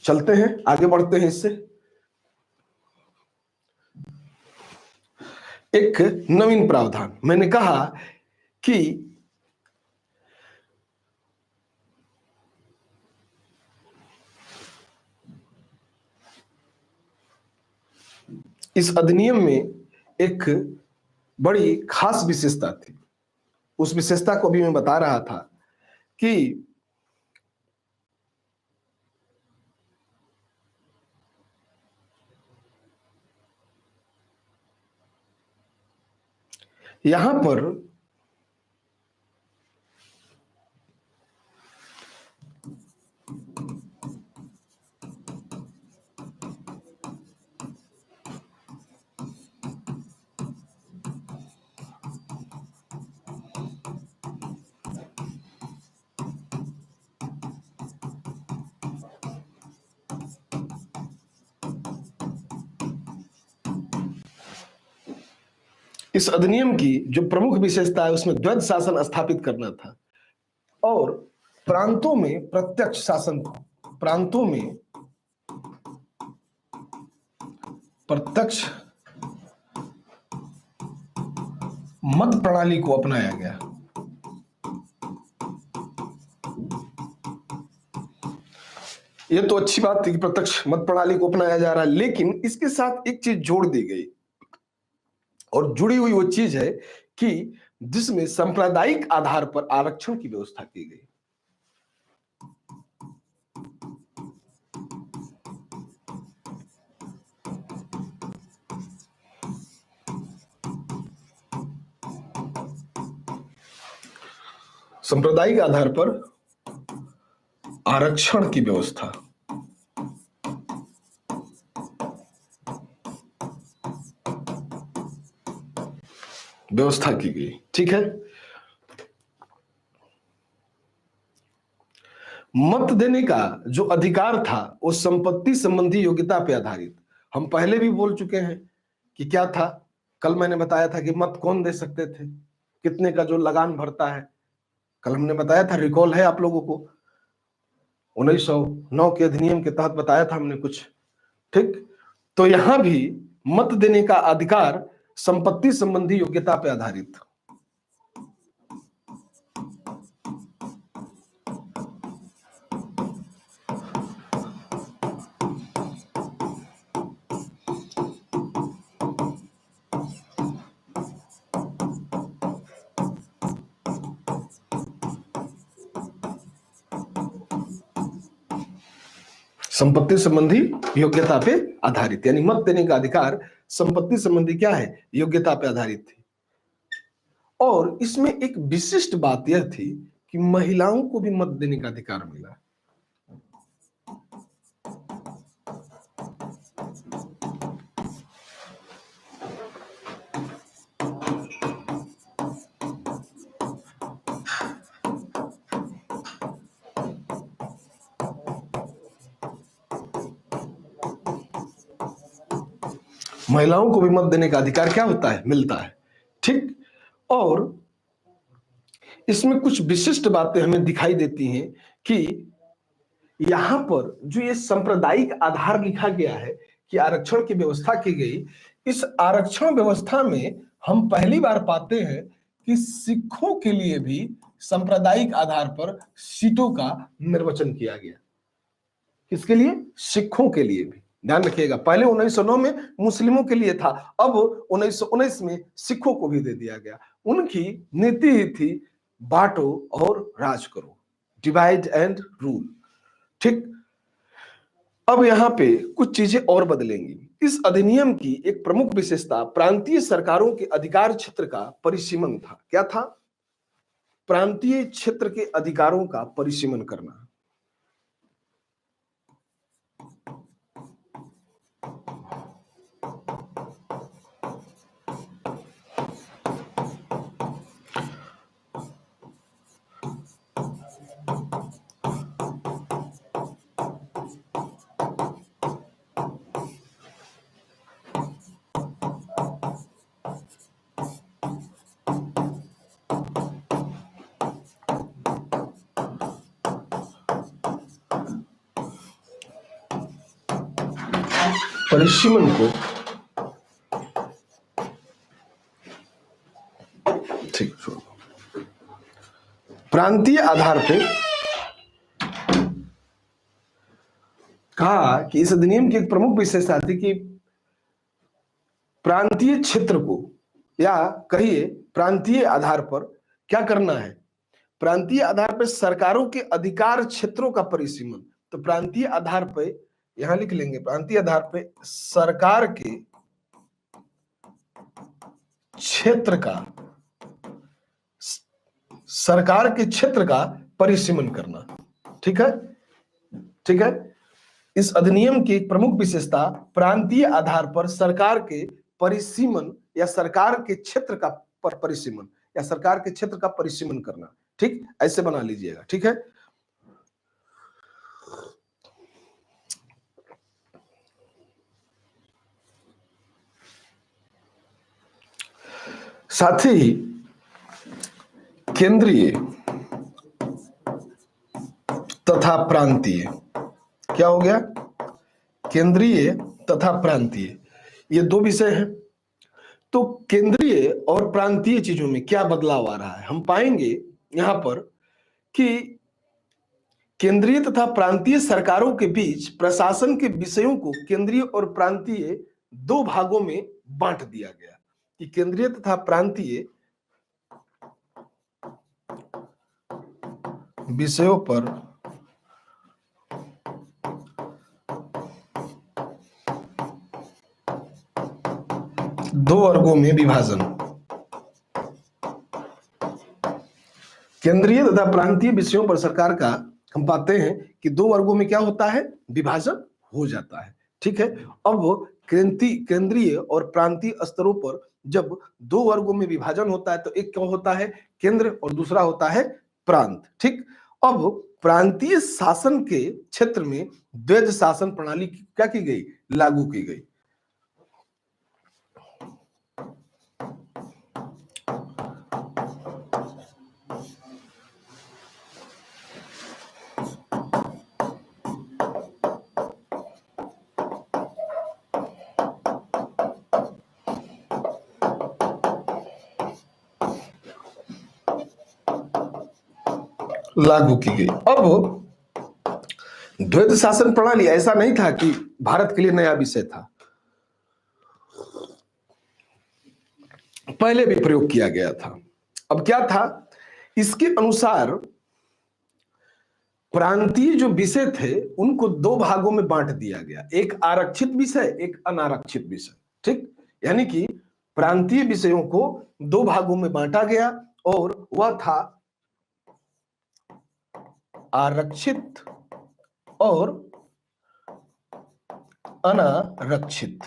चलते हैं आगे, बढ़ते हैं इससे। एक नवीन प्रावधान, मैंने कहा कि इस अधिनियम में एक बड़ी खास विशेषता थी। उस विशेषता को भी मैं बता रहा था कि यहां पर इस अधिनियम की जो प्रमुख विशेषता है उसमें द्वैध शासन स्थापित करना था और प्रांतों में प्रत्यक्ष शासन था। प्रांतों में प्रत्यक्ष मत प्रणाली को अपनाया गया। ये तो अच्छी बात थी कि प्रत्यक्ष मत प्रणाली को अपनाया जा रहा है, लेकिन इसके साथ एक चीज जोड़ दी गई और जुड़ी हुई वो चीज है कि जिसमें सांप्रदायिक आधार पर आरक्षण की व्यवस्था की गई। सांप्रदायिक आधार पर आरक्षण की व्यवस्था की गई। ठीक है, मत देने का जो अधिकार था वो संपत्ति संबंधी योग्यता पे आधारित। हम पहले भी बोल चुके हैं कि क्या था, कल मैंने बताया था कि मत कौन दे सकते थे, कितने का जो लगान भरता है। कल हमने बताया था, रिकॉल है आप लोगों को, 1909 के अधिनियम के तहत बताया था हमने कुछ। ठीक, तो यहां भी मत देने का अधिकार संपत्ति संबंधी योग्यता पे आधारित। संपत्ति संबंधी योग्यता पे आधारित, यानी मत देने का अधिकार संपत्ति संबंधी क्या है, योग्यता पे आधारित थी। और इसमें एक विशिष्ट बात यह थी कि महिलाओं को भी मत देने का अधिकार मिला। महिलाओं को भी मत देने का अधिकार क्या होता है, मिलता है। ठीक, और इसमें कुछ विशिष्ट बातें हमें दिखाई देती हैं कि यहां पर जो ये सांप्रदायिक आधार लिखा गया है कि आरक्षण की व्यवस्था की गई, इस आरक्षण व्यवस्था में हम पहली बार पाते हैं कि सिखों के लिए भी सांप्रदायिक आधार पर सीटों का निर्वाचन किया गया। किसके लिए? सिखों के लिए भी। ध्यान रखिएगा, पहले 1909 में मुस्लिमों के लिए था, अब 1919 में सिखों को भी दे दिया गया। उनकी नीति ही थी बांटो और राज करो, डिवाइड एंड रूल। ठीक, अब यहां पे कुछ चीजें और बदलेंगी। इस अधिनियम की एक प्रमुख विशेषता प्रांतीय सरकारों के अधिकार क्षेत्र का परिसीमन था। क्या था? प्रांतीय क्षेत्र के अधिकारों का परिसीमन करना। परिसीमन को ठीक प्रांतीय आधार पे कहा कि इस अधिनियम की एक प्रमुख विशेषता थी कि प्रांतीय क्षेत्र को, या कहिए प्रांतीय आधार पर क्या करना है? प्रांतीय आधार पर सरकारों के अधिकार क्षेत्रों का परिसीमन। तो प्रांतीय आधार पर यहां लिख लेंगे, प्रांतीय आधार पर सरकार के क्षेत्र का परिसीमन करना। ठीक है, ठीक है। इस अधिनियम की एक प्रमुख विशेषता प्रांतीय आधार पर सरकार के परिसीमन या सरकार के क्षेत्र का परिसीमन या सरकार के क्षेत्र का परिसीमन करना। ठीक, ऐसे बना लीजिएगा। ठीक है, साथ ही केंद्रीय तथा प्रांतीय, क्या हो गया? केंद्रीय तथा प्रांतीय, ये दो विषय हैं। तो केंद्रीय और प्रांतीय चीजों में क्या बदलाव आ रहा है? हम पाएंगे यहां पर कि केंद्रीय तथा प्रांतीय सरकारों के बीच प्रशासन के विषयों को केंद्रीय और प्रांतीय दो भागों में बांट दिया गया कि केंद्रीय तथा प्रांतीय विषयों पर दो वर्गों में विभाजन। केंद्रीय तथा प्रांतीय विषयों पर सरकार का हम पाते हैं कि दो वर्गों में क्या होता है? विभाजन हो जाता है। ठीक है, अब केंद्रीय और प्रांतीय स्तरों पर जब दो वर्गों में विभाजन होता है तो एक क्या होता है? केंद्र, और दूसरा होता है प्रांत। ठीक, अब प्रांतीय शासन के क्षेत्र में द्वैध शासन प्रणाली क्या की गई? लागू की गई। लागू की गई। अब द्वैध शासन प्रणाली ऐसा नहीं था कि भारत के लिए नया विषय था, पहले भी प्रयोग किया गया था। अब क्या था? इसके अनुसार प्रांतीय जो विषय थे उनको दो भागों में बांट दिया गया, एक आरक्षित विषय, एक अनारक्षित विषय। ठीक, यानी कि प्रांतीय विषयों को दो भागों में बांटा गया और वह था आरक्षित और अनारक्षित।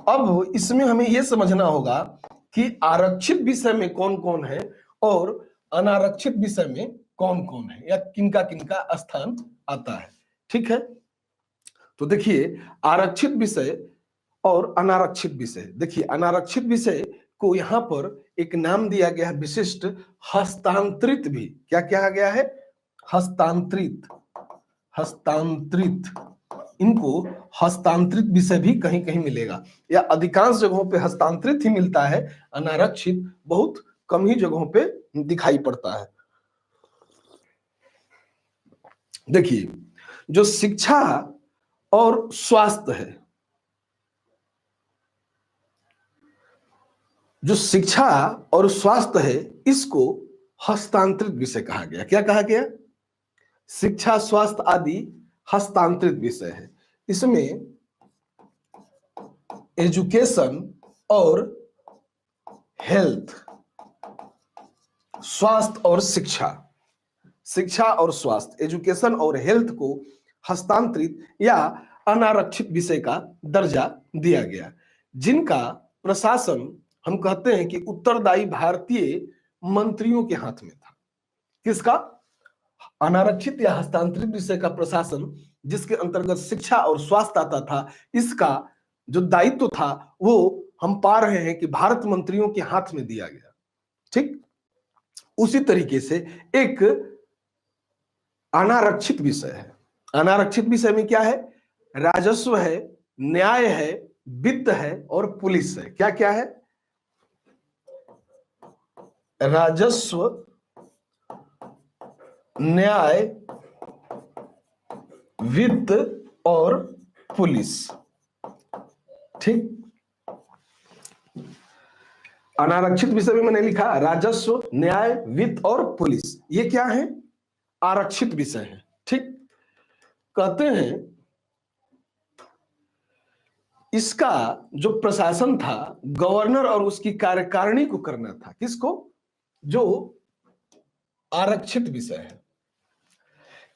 अब इसमें हमें यह समझना होगा कि आरक्षित विषय में कौन कौन है और अनारक्षित विषय में कौन कौन है, या किनका किनका स्थान आता है। ठीक है, तो देखिए आरक्षित विषय और अनारक्षित विषय। देखिए अनारक्षित विषय को यहां पर एक नाम दिया गया है विशिष्ट हस्तांतरित भी। क्या कहा गया है? हस्तांतरित। हस्तांतरित, इनको हस्तांतरित विषय भी कहीं कहीं मिलेगा, या अधिकांश जगहों पे हस्तांतरित ही मिलता है, अनारक्षित बहुत कम ही जगहों पे दिखाई पड़ता है। देखिए, जो शिक्षा और स्वास्थ्य है, जो शिक्षा और स्वास्थ्य है, इसको हस्तांतरित विषय कहा गया। क्या कहा गया? शिक्षा, स्वास्थ्य आदि हस्तांतरित विषय है। इसमें एजुकेशन और हेल्थ, स्वास्थ्य और शिक्षा, शिक्षा और स्वास्थ्य, एजुकेशन और हेल्थ को हस्तांतरित या अनारक्षित विषय का दर्जा दिया गया, जिनका प्रशासन हम कहते हैं कि उत्तरदायी भारतीय मंत्रियों के हाथ में था। किसका? अनारक्षित या हस्तांतरित विषय का प्रशासन, जिसके अंतर्गत शिक्षा और स्वास्थ्य आता था, इसका जो दायित्व था वो हम पा रहे हैं कि भारत मंत्रियों के हाथ में दिया गया। ठीक उसी तरीके से एक अनारक्षित विषय है। अनारक्षित विषय में क्या है? राजस्व है, न्याय है, वित्त है और पुलिस है। क्या क्या है? राजस्व, न्याय, वित्त और पुलिस। ठीक, अनारक्षित विषय में मैंने लिखा राजस्व, न्याय, वित्त और पुलिस। ये क्या है? आरक्षित विषय है। ठीक, कहते हैं इसका जो प्रशासन था गवर्नर और उसकी कार्यकारिणी को करना था। किसको? जो आरक्षित विषय है।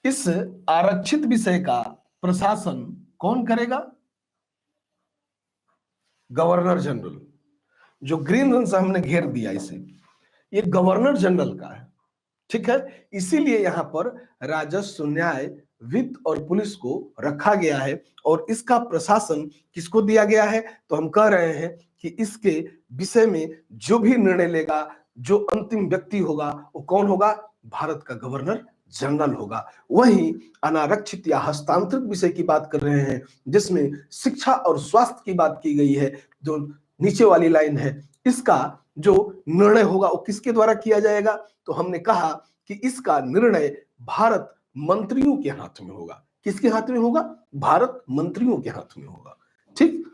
इस आरक्षित विषय का प्रशासन कौन करेगा? Governor general. जो ग्रीन रंग से हमने घेर दिया इसे, ये गवर्नर जनरल का है। ठीक है, इसीलिए यहां पर राजस्व, न्याय, वित्त और पुलिस को रखा गया है। और इसका प्रशासन किसको दिया गया है? तो हम कह रहे हैं कि इसके विषय में जो भी निर्णय लेगा, जो अंतिम व्यक्ति होगा, वो कौन होगा? भारत का गवर्नर जनरल होगा। वहीं अनारक्षित या हस्तांतरित विषय की बात कर रहे हैं, जिसमें शिक्षा और स्वास्थ्य की बात की गई है, जो नीचे वाली लाइन है, इसका जो निर्णय होगा वो किसके द्वारा किया जाएगा? तो हमने कहा कि इसका निर्णय भारत मंत्रियों के हाथ में होगा। किसके हाथ में होगा? भारत मंत्रियों के हाथ में होगा। ठीक,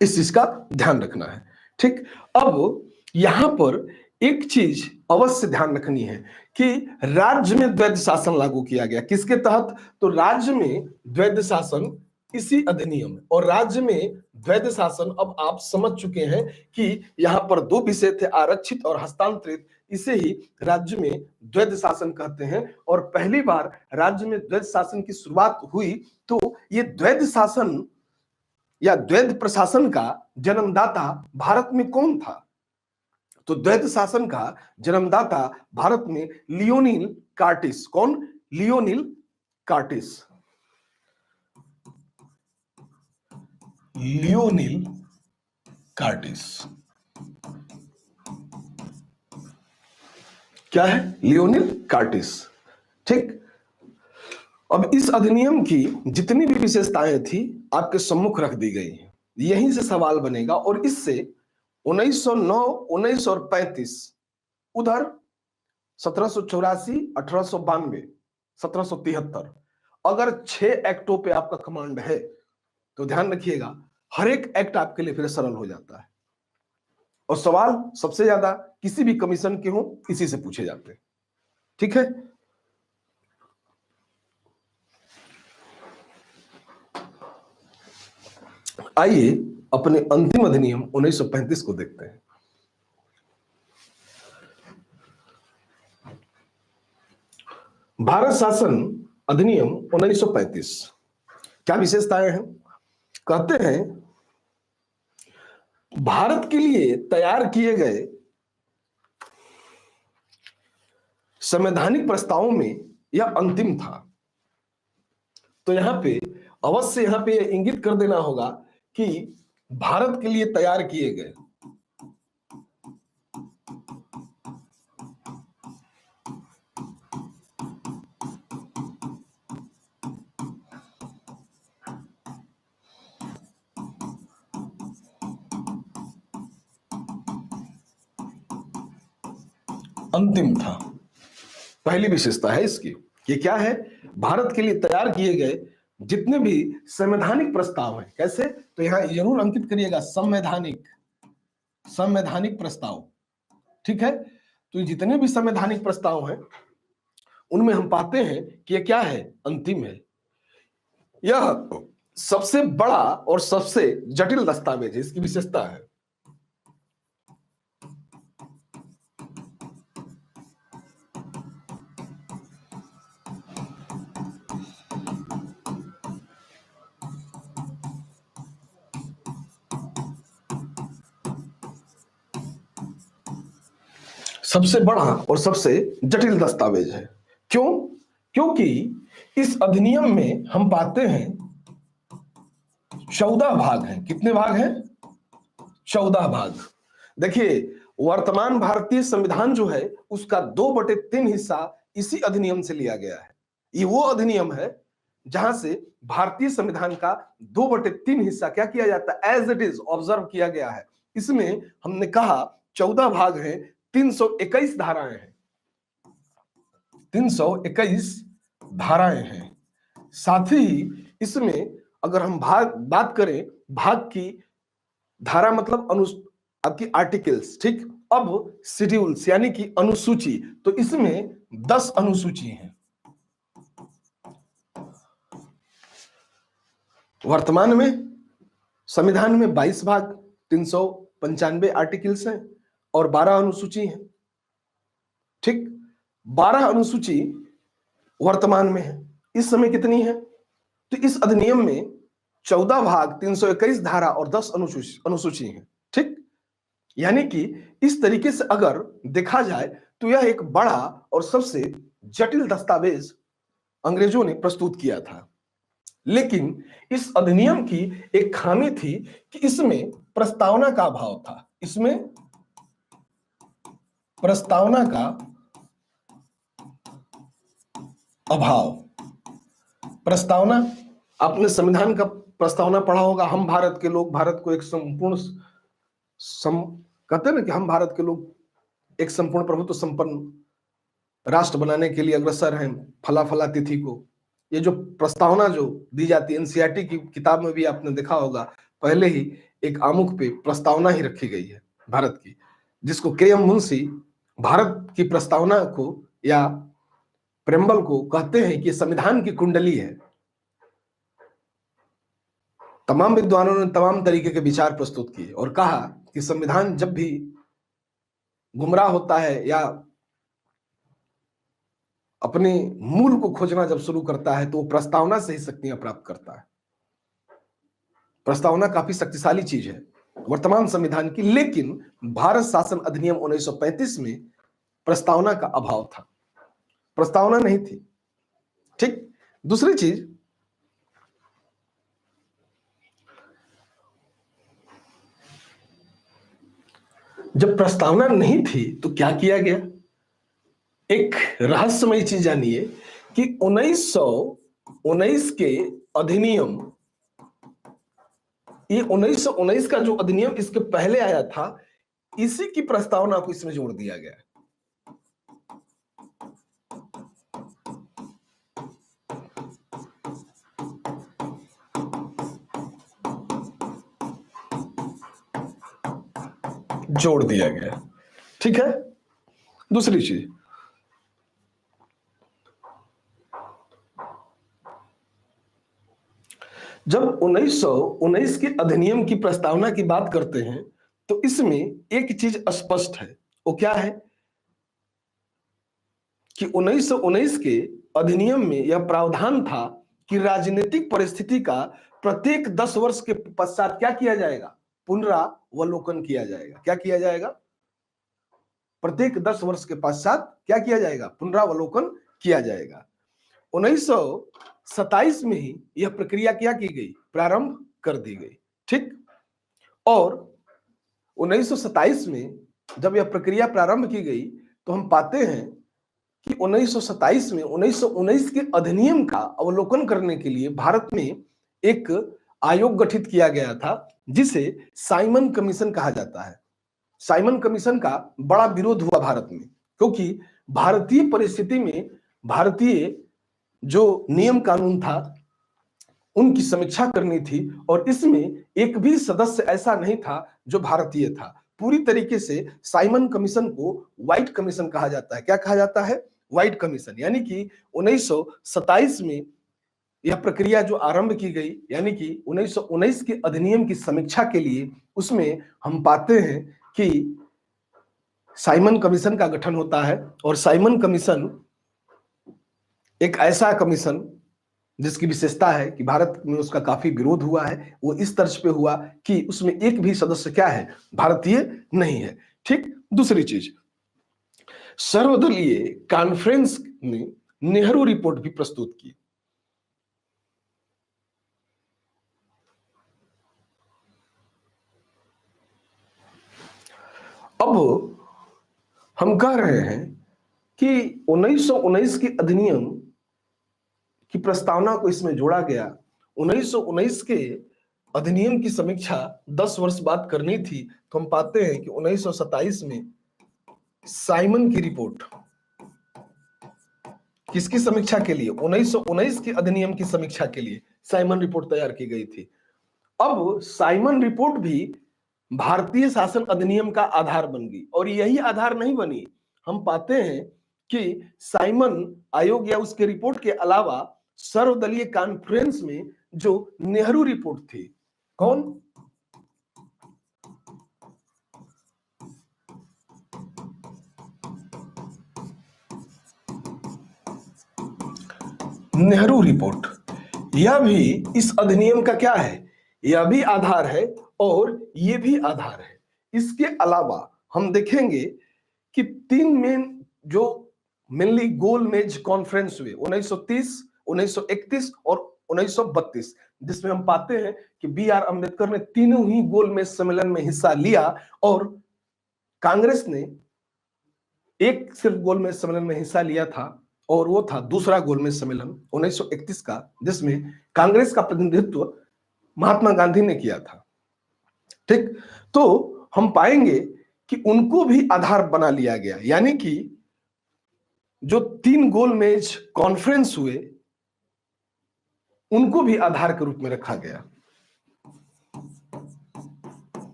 इस चीज का ध्यान रखना है। ठीक, अब यहां पर एक चीज अवश्य ध्यान रखनी है कि राज्य में द्वैध शासन लागू किया गया। किसके तहत? तो राज्य में द्वैध शासन इसी अधिनियम, और राज्य में द्वैध शासन अब आप समझ चुके हैं कि यहां पर दो विषय थे, आरक्षित और हस्तांतरित। इसे ही राज्य में द्वैध शासन कहते हैं। और पहली बार राज्य में द्वैध शासन की शुरुआत हुई तो ये द्वैध शासन या द्वैध प्रशासन का जन्मदाता भारत में कौन था? तो द्वैध शासन का जन्मदाता भारत में लियोनिल कार्टिस। कौन? Lionel Curtis. लियोनिल कार्टिस क्या है? Lionel Curtis. ठीक, अब इस अधिनियम की जितनी भी विशेषताएं थी आपके सम्मुख रख दी गई हैं। यहीं से सवाल बनेगा। और इससे 1909, 1935, उधर 1784, 1892, 1773, अगर 6 एक्टों पे आपका कमांड है तो ध्यान रखिएगा, हर एक एक्ट आपके लिए फिर सरल हो जाता है। और सवाल सबसे ज्यादा किसी भी कमीशन के हो इसी से पूछे जाते हैं। ठीक है, आइए अपने अंतिम अधिनियम 1935 को देखते हैं। भारत शासन अधिनियम 1935, क्या विशेषताएं हैं? कहते हैं भारत के लिए तैयार किए गए संवैधानिक प्रस्तावों में यह अंतिम था। तो यहां पे अवश्य यहां पे इंगित कर देना होगा कि भारत के लिए तैयार किए गए। अंतिम था। पहली विशेषता है इसकी। ये क्या है? भारत के लिए तैयार किए गए जितने भी संवैधानिक प्रस्ताव हैं, कैसे, तो यहां जरूर अंकित करिएगा, संवैधानिक प्रस्ताव, ठीक है। तो ये जितने भी संवैधानिक प्रस्ताव हैं उनमें हम पाते हैं कि ये क्या है? अंतिम है। यह सबसे बड़ा और सबसे जटिल दस्तावेज है, इसकी विशेषता है। सबसे बड़ा और सबसे जटिल दस्तावेज है। क्यों? क्योंकि इस अधिनियम में हम पाते हैं 14 भाग हैं। कितने भाग हैं? 14 भाग। देखिए, वर्तमान भारतीय संविधान जो है उसका 2/3 हिस्सा इसी अधिनियम से लिया गया है। ये वो अधिनियम है जहां से भारतीय संविधान का 2/3 हिस्सा क्या किया जाता है? एज इट इज ऑब्जर्व किया गया है। इसमें हमने कहा 14 भाग हैं, 321 धाराएं हैं, 321 धाराएं हैं। साथ ही इसमें अगर हम बात करें भाग की, धारा मतलब आपकी आर्टिकल्स, ठीक। अब शेड्यूल्स यानी कि अनुसूची, तो इसमें 10 अनुसूची हैं। वर्तमान में संविधान में 22 भाग, 395 आर्टिकल्स हैं और 12 अनुसूची हैं, ठीक। 12 अनुसूची वर्तमान में है। इस समय कितनी है? तो इस अधिनियम में 14 भाग, 321 धारा और 10 अनुसूची हैं, ठीक। यानी कि इस तरीके से अगर देखा जाए तो यह एक बड़ा और सबसे जटिल दस्तावेज अंग्रेजों ने प्रस्तुत किया था। लेकिन इस अधिनियम की एक खामी थी कि इसमें प्रस्तावना का अभाव था। इसमें प्रस्तावना का अभाव। प्रस्तावना, आपने संविधान का प्रस्तावना पढ़ा होगा। हम भारत के लोग भारत को एक संपूर्ण कहते हैं ना कि हम भारत के लोग एक संपूर्ण प्रभुत्व संपन्न राष्ट्र बनाने के लिए अग्रसर हैं, फला फला तिथि को। ये जो प्रस्तावना जो दी जाती है, एनसीईआरटी की किताब में भी आपने देखा होगा, पहले ही एक आमुख पे प्रस्तावना ही रखी गई है भारत की, जिसको के एम मुंशी भारत की प्रस्तावना को या प्रेम्बल को कहते हैं कि संविधान की कुंडली है। तमाम विद्वानों ने तमाम तरीके के विचार प्रस्तुत किए और कहा कि संविधान जब भी गुमराह होता है या अपने मूल को खोजना जब शुरू करता है तो वो प्रस्तावना से ही शक्तियां प्राप्त करता है। प्रस्तावना काफी शक्तिशाली चीज है वर्तमान संविधान की, लेकिन भारत शासन अधिनियम 1935 में प्रस्तावना का अभाव था, प्रस्तावना नहीं थी, ठीक। दूसरी चीज, जब प्रस्तावना नहीं थी तो क्या किया गया? एक रहस्यमयी चीज जानिए कि 1919 के अधिनियम, ये 1919 का जो अधिनियम इसके पहले आया था, इसी की प्रस्तावना को इसमें जोड़ दिया गया। जोड़ दिया गया, ठीक है। दूसरी चीज, जब 1919 के अधिनियम की प्रस्तावना की बात करते हैं तो इसमें एक चीज स्पष्ट है। वो क्या है कि 1919 के अधिनियम में यह प्रावधान था कि राजनीतिक परिस्थिति का प्रत्येक 10 वर्ष के पश्चात क्या किया जाएगा? पुनरावलोकन किया जाएगा। क्या किया जाएगा? प्रत्येक 10 वर्ष के पश्चात क्या किया जाएगा? पुनरावलोकन किया जाएगा। 1927 में ही यह प्रक्रिया क्या की गई? प्रारंभ कर दी गई, ठीक। और 1927 में जब यह प्रक्रिया प्रारंभ की गई तो हम पाते हैं कि 1927 में 1919 के अधिनियम का अवलोकन करने के लिए भारत में एक आयोग गठित किया गया था जिसे साइमन कमीशन कहा जाता है। साइमन कमीशन का बड़ा विरोध हुआ भारत में, क्योंकि भारतीय परिस्थिति में भारतीय जो नियम कानून था उनकी समीक्षा करनी थी, और इसमें एक भी सदस्य ऐसा नहीं था जो भारतीय था। पूरी तरीके से साइमन कमीशन को व्हाइट कमीशन कहा जाता है। क्या कहा जाता है? White commission. यानी कि 1927 में यह प्रक्रिया जो आरंभ की गई, यानी कि 1919 के अधिनियम की समीक्षा के लिए, उसमें हम पाते हैं कि साइमन कमीशन का गठन होता है। और साइमन कमीशन एक ऐसा कमीशन जिसकी विशेषता है कि भारत में उसका काफी विरोध हुआ है। वो इस तर्ज पे हुआ कि उसमें एक भी सदस्य क्या है? भारतीय नहीं है। ठीक। दूसरी चीज, सर्वदलीय कॉन्फ्रेंस ने नेहरू रिपोर्ट भी प्रस्तुत की। अब हम कह रहे हैं कि 1919 के अधिनियम की प्रस्तावना को इसमें जोड़ा गया। 1919 के अधिनियम की समीक्षा 10 वर्ष बाद करनी थी, तो हम पाते हैं कि 1927 में साइमन की रिपोर्ट किसकी समीक्षा के लिए? 1919 के अधिनियम की समीक्षा के लिए साइमन रिपोर्ट तैयार की गई थी। अब साइमन रिपोर्ट भी भारतीय शासन अधिनियम का आधार बन गई, और यही आधार नहीं बनी। हम पाते हैं कि साइमन आयोग या उसके रिपोर्ट के अलावा सर्वदलीय कॉन्फ्रेंस में जो नेहरू रिपोर्ट थी, कौन? नेहरू रिपोर्ट, यह भी इस अधिनियम का क्या है? यह भी आधार है और यह भी आधार है। इसके अलावा हम देखेंगे कि 3 मेन जो मेनली गोलमेज कॉन्फ्रेंस हुए 1930, 1931 और 1932, जिसमें हम पाते हैं कि बी.आर. अम्बेडकर ने तीनों ही गोलमेज सम्मेलन में हिस्सा लिया, और कांग्रेस ने एक सिर्फ गोलमेज सम्मेलन में हिस्सा लिया था, और वो था दूसरा गोलमेज सम्मेलन 1931 का, जिसमें कांग्रेस का प्रतिनिधित्व महात्मा गांधी ने किया था। ठीक। तो हम पाएंगे कि उनको भी आधार बना लिया गया, यानी कि जो 3 गोलमेज कॉन्फ्रेंस हुए उनको भी आधार के रूप में रखा गया।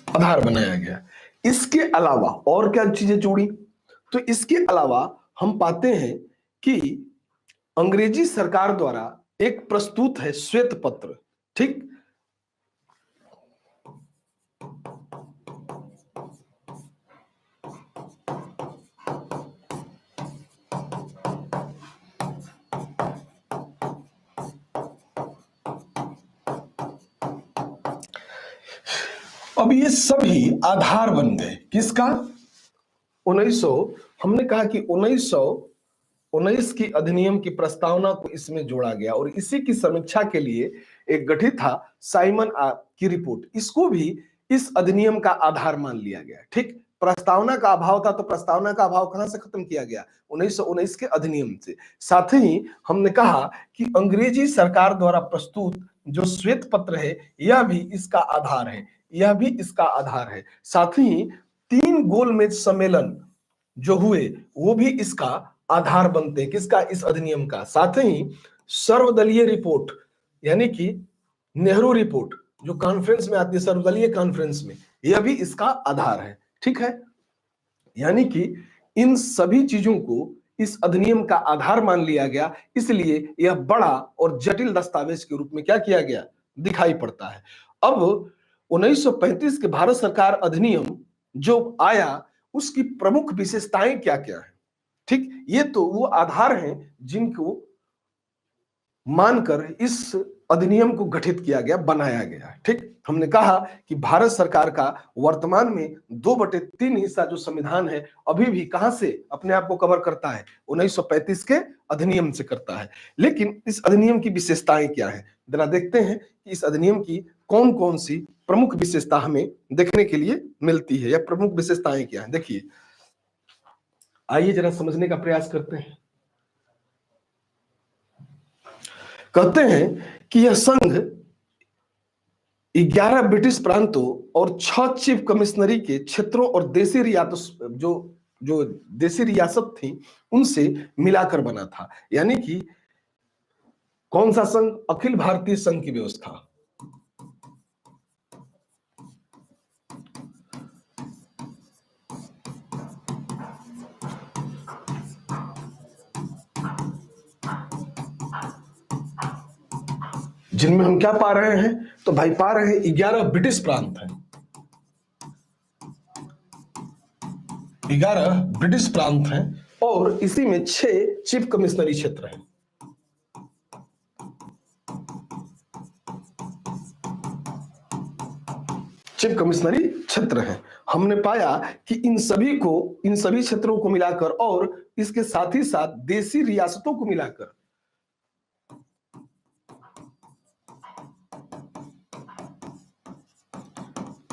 आधार बनाया गया। इसके अलावा और क्या चीजें जुड़ी? तो इसके अलावा हम पाते हैं कि अंग्रेजी सरकार द्वारा एक प्रस्तुत है श्वेत पत्र। ठीक। अब ये सभी आधार बन गए किसका? 1900, हमने कहा कि 1919 की अधिनियम की प्रस्तावना को इसमें जोड़ा गया, और इसी की समीक्षा के लिए एक गठित था साइमन की रिपोर्ट। इसको भी इस अधिनियम का आधार मान लिया गया। ठीक। प्रस्तावना का अभाव था, तो प्रस्तावना का अभाव कहां से खत्म किया गया? 1919 के अधिनियम से। साथ ही हमने कहा कि अंग्रेजी सरकार द्वारा प्रस्तुत जो श्वेत पत्र है, यह भी इसका आधार है, यह भी इसका आधार है। साथ ही 3 गोलमेज सम्मेलन जो हुए वो भी इसका आधार बनते। किसका? इस अधिनियम का। साथ ही सर्वदलीय रिपोर्ट, यानी कि नेहरू रिपोर्ट जो कॉन्फ्रेंस में आती है, सर्वदलीय कॉन्फ्रेंस में, यह भी इसका आधार है। ठीक है। यानी कि इन सभी चीजों को इस अधिनियम का आधार मान लिया गया, इसलिए यह बड़ा और जटिल दस्तावेज के रूप में क्या किया गया? दिखाई पड़ता है। अब 1935 के भारत सरकार अधिनियम जो आया, उसकी प्रमुख विशेषताएं क्या क्या है? ठीक। ये तो वो आधार हैं जिनको मानकर इस अधिनियम को गठित किया गया, बनाया गया। ठीक। हमने कहा कि भारत सरकार का वर्तमान में 2/3 हिस्सा जो संविधान है, अभी भी कहां से अपने आप को कवर करता है? 1935 के अधिनियम से करता है। लेकिन इस अधिनियम की विशेषताएं क्या है? जरा देखते हैं कि इस अधिनियम की कौन कौन सी प्रमुख विशेषता हमें देखने के लिए मिलती है, या प्रमुख विशेषताएं क्या है। देखिए, आइए जरा समझने का प्रयास करते हैं। कहते हैं कि यह संघ 11 ब्रिटिश प्रांतों और 6 चीफ कमिश्नरी के क्षेत्रों और देशी रियासत जो जो देशी रियासत थी उनसे मिलाकर बना था। यानी कि कौन सा संघ? अखिल भारतीय संघ की व्यवस्था। जिनमें हम क्या पा रहे हैं? तो भाई पा रहे हैं 11 ब्रिटिश प्रांत हैं, 11 ब्रिटिश प्रांत हैं और इसी में 6 चीफ कमिश्नरी क्षेत्र हैं। चीफ कमिश्नरी क्षेत्र हैं। हमने पाया कि इन सभी क्षेत्रों को मिलाकर और इसके साथ ही साथ देशी रियासतों को मिलाकर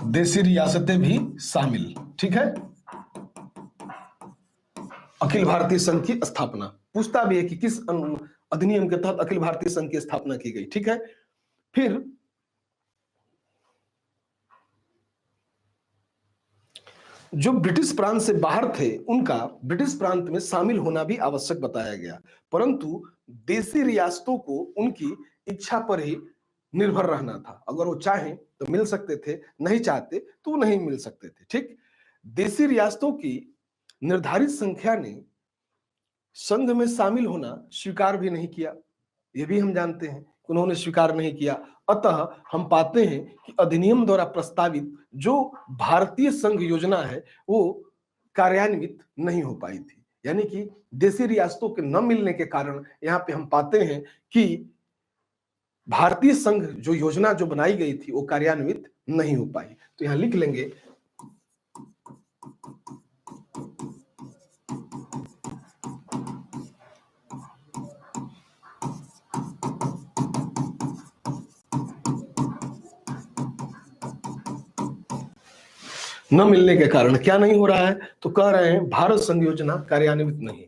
देशी रियासतें भी शामिल। ठीक है। अखिल भारतीय संघ की स्थापना पूछता भी है कि किस अधिनियम के तहत अखिल भारतीय संघ की स्थापना की गई। ठीक है। फिर जो ब्रिटिश प्रांत से बाहर थे उनका ब्रिटिश प्रांत में शामिल होना भी आवश्यक बताया गया, परंतु देशी रियासतों को उनकी इच्छा पर ही निर्भर रहना था। अगर वो चाहें तो मिल सकते थे, नहीं चाहते तो वो नहीं मिल सकते थे। ठीक। देशी रियासतों की निर्धारित संख्या ने संघ में शामिल होना स्वीकार भी नहीं किया, यह भी हम जानते हैं कि उन्होंने स्वीकार नहीं किया। अतः हम पाते हैं कि अधिनियम द्वारा प्रस्तावित जो भारतीय संघ योजना है वो कार्यान्वित नहीं हो पाई थी। यानी कि देशी रियासतों के न मिलने के कारण यहां पे हम पाते हैं कि भारतीय संघ जो योजना जो बनाई गई थी वो कार्यान्वित नहीं हो पाई। तो यहां लिख लेंगे न मिलने के कारण क्या नहीं हो रहा है? तो कह रहे हैं भारत संघ योजना कार्यान्वित नहीं।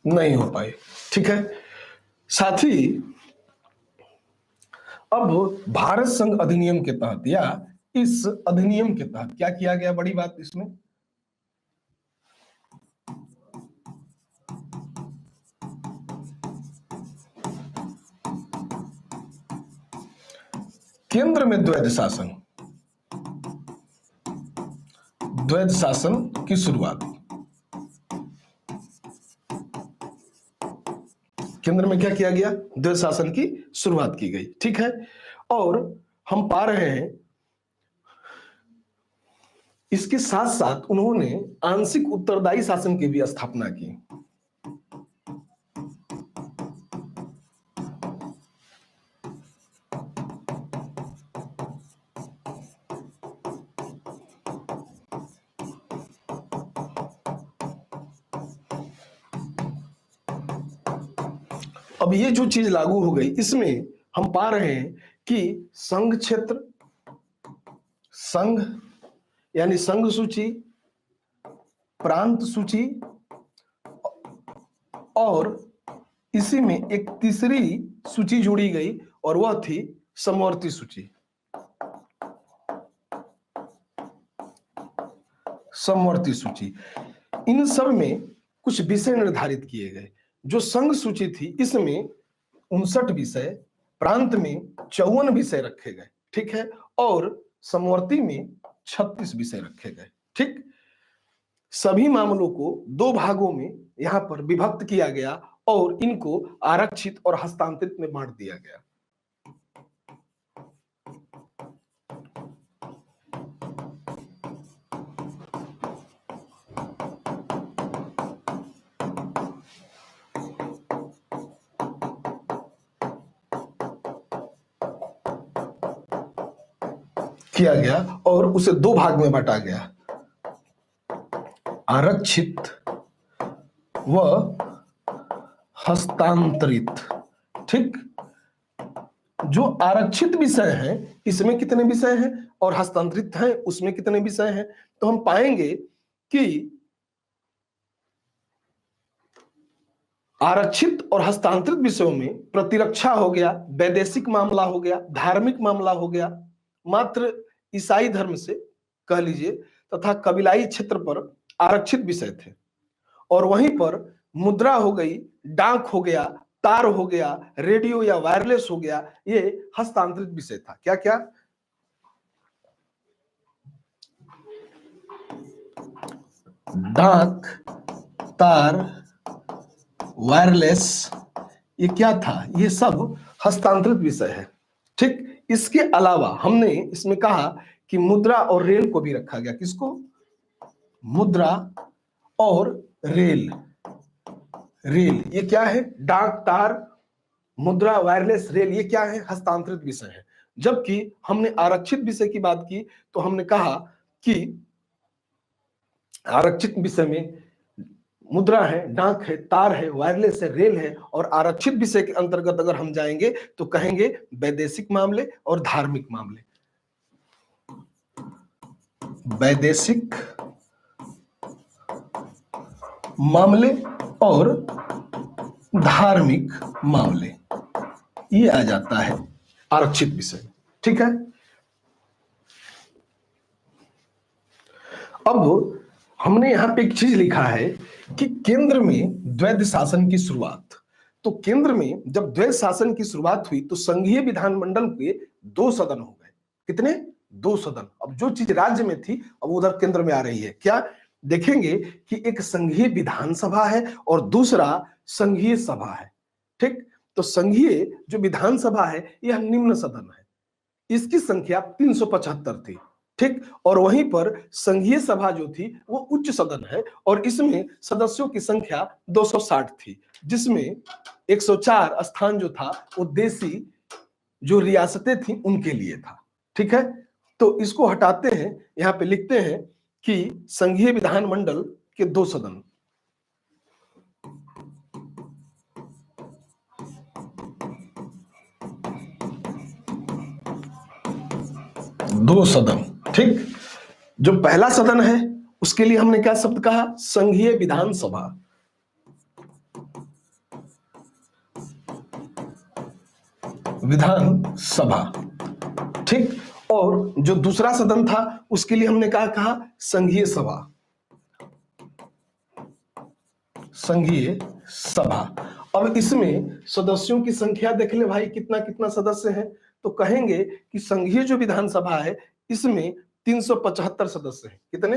नहीं हो पाई। ठीक है। साथ ही अब भारत संघ अधिनियम के तहत या इस अधिनियम के तहत क्या किया गया? बड़ी बात इसमें केंद्र में द्वैध शासन की शुरुआत। केंद्र में क्या किया गया? द्वैध शासन की शुरुआत की गई। ठीक है। और हम पा रहे हैं इसके साथ साथ उन्होंने आंशिक उत्तरदायी शासन की भी स्थापना की। अब ये जो चीज लागू हो गई इसमें हम पा रहे हैं कि संघ क्षेत्र, संघ यानी संघ सूची, प्रांत सूची और इसी में एक तीसरी सूची जोड़ी गई और वह थी समवर्ती सूची। समवर्ती सूची इन सब में कुछ विषय निर्धारित किए गए। जो संघ सूची थी इसमें 59 विषय, प्रांत में 54 विषय रखे गए। ठीक है। और समवर्ती में 36 विषय रखे गए। ठीक। सभी मामलों को 2 भागों में यहां पर विभक्त किया गया और इनको आरक्षित और हस्तांतरित में बांट दिया गया। किया गया और उसे 2 भाग में बांटा गया, आरक्षित व हस्तांतरित। ठीक, जो आरक्षित विषय है इसमें कितने विषय हैं और हस्तांतरित हैं उसमें कितने विषय हैं, तो हम पाएंगे कि आरक्षित और हस्तांतरित विषयों में प्रतिरक्षा हो गया, वैदेशिक मामला हो गया, धार्मिक मामला हो गया, मात्र ईसाई धर्म से कह लीजिए तथा कबीलाई क्षेत्र पर आरक्षित विषय थे। और वहीं पर मुद्रा हो गई, डाक हो गया, तार हो गया, रेडियो या वायरलेस हो गया, ये हस्तांतरित विषय था। क्या क्या? डाक, तार, वायरलेस, ये क्या था? ये सब हस्तांतरित विषय है। ठीक, इसके अलावा हमने इसमें कहा कि मुद्रा और रेल को भी रखा गया। किसको? मुद्रा और रेल। रेल ये क्या है? डाक, तार, मुद्रा, वायरलेस, रेल ये क्या है? हस्तांतरित विषय है। जबकि हमने आरक्षित विषय की बात की तो हमने कहा कि आरक्षित विषय में मुद्रा है, डाक है, तार है, वायरलेस है, रेल है, और आरक्षित विषय के अंतर्गत अगर हम जाएंगे तो कहेंगे वैदेशिक मामले और धार्मिक मामले। वैदेशिक मामले और धार्मिक मामले, ये आ जाता है आरक्षित विषय। ठीक है, अब हमने यहां पे एक चीज लिखा है कि केंद्र में द्वैध शासन की शुरुआत। तो केंद्र में जब द्वैध शासन की शुरुआत हुई तो संघीय विधानमंडल के 2 सदन हो गए। कितने? 2 सदन। अब जो चीज राज्य में थी अब उधर केंद्र में आ रही है। क्या देखेंगे कि एक संघीय विधानसभा है और दूसरा संघीय सभा है। ठीक, तो संघीय जो विधानसभा है यह निम्न सदन है, इसकी संख्या 375 थी। ठीक, और वहीं पर संघीय सभा जो थी वो उच्च सदन है और इसमें सदस्यों की संख्या 260 थी, जिसमें 104 स्थान जो था वो देशी जो रियासतें थी उनके लिए था। ठीक है, तो इसको हटाते हैं, यहां पे लिखते हैं कि संघीय विधानमंडल के 2 सदन। दो सदन। ठीक, जो पहला सदन है उसके लिए हमने क्या शब्द कहा? संघीय विधानसभा। विधानसभा। ठीक, और जो दूसरा सदन था उसके लिए हमने क्या कहा? संघीय सभा। संघीय सभा। अब इसमें सदस्यों की संख्या देख ले भाई, कितना कितना सदस्य है, तो कहेंगे कि संघीय जो विधानसभा है इसमें 375 सदस्य हैं। कितने?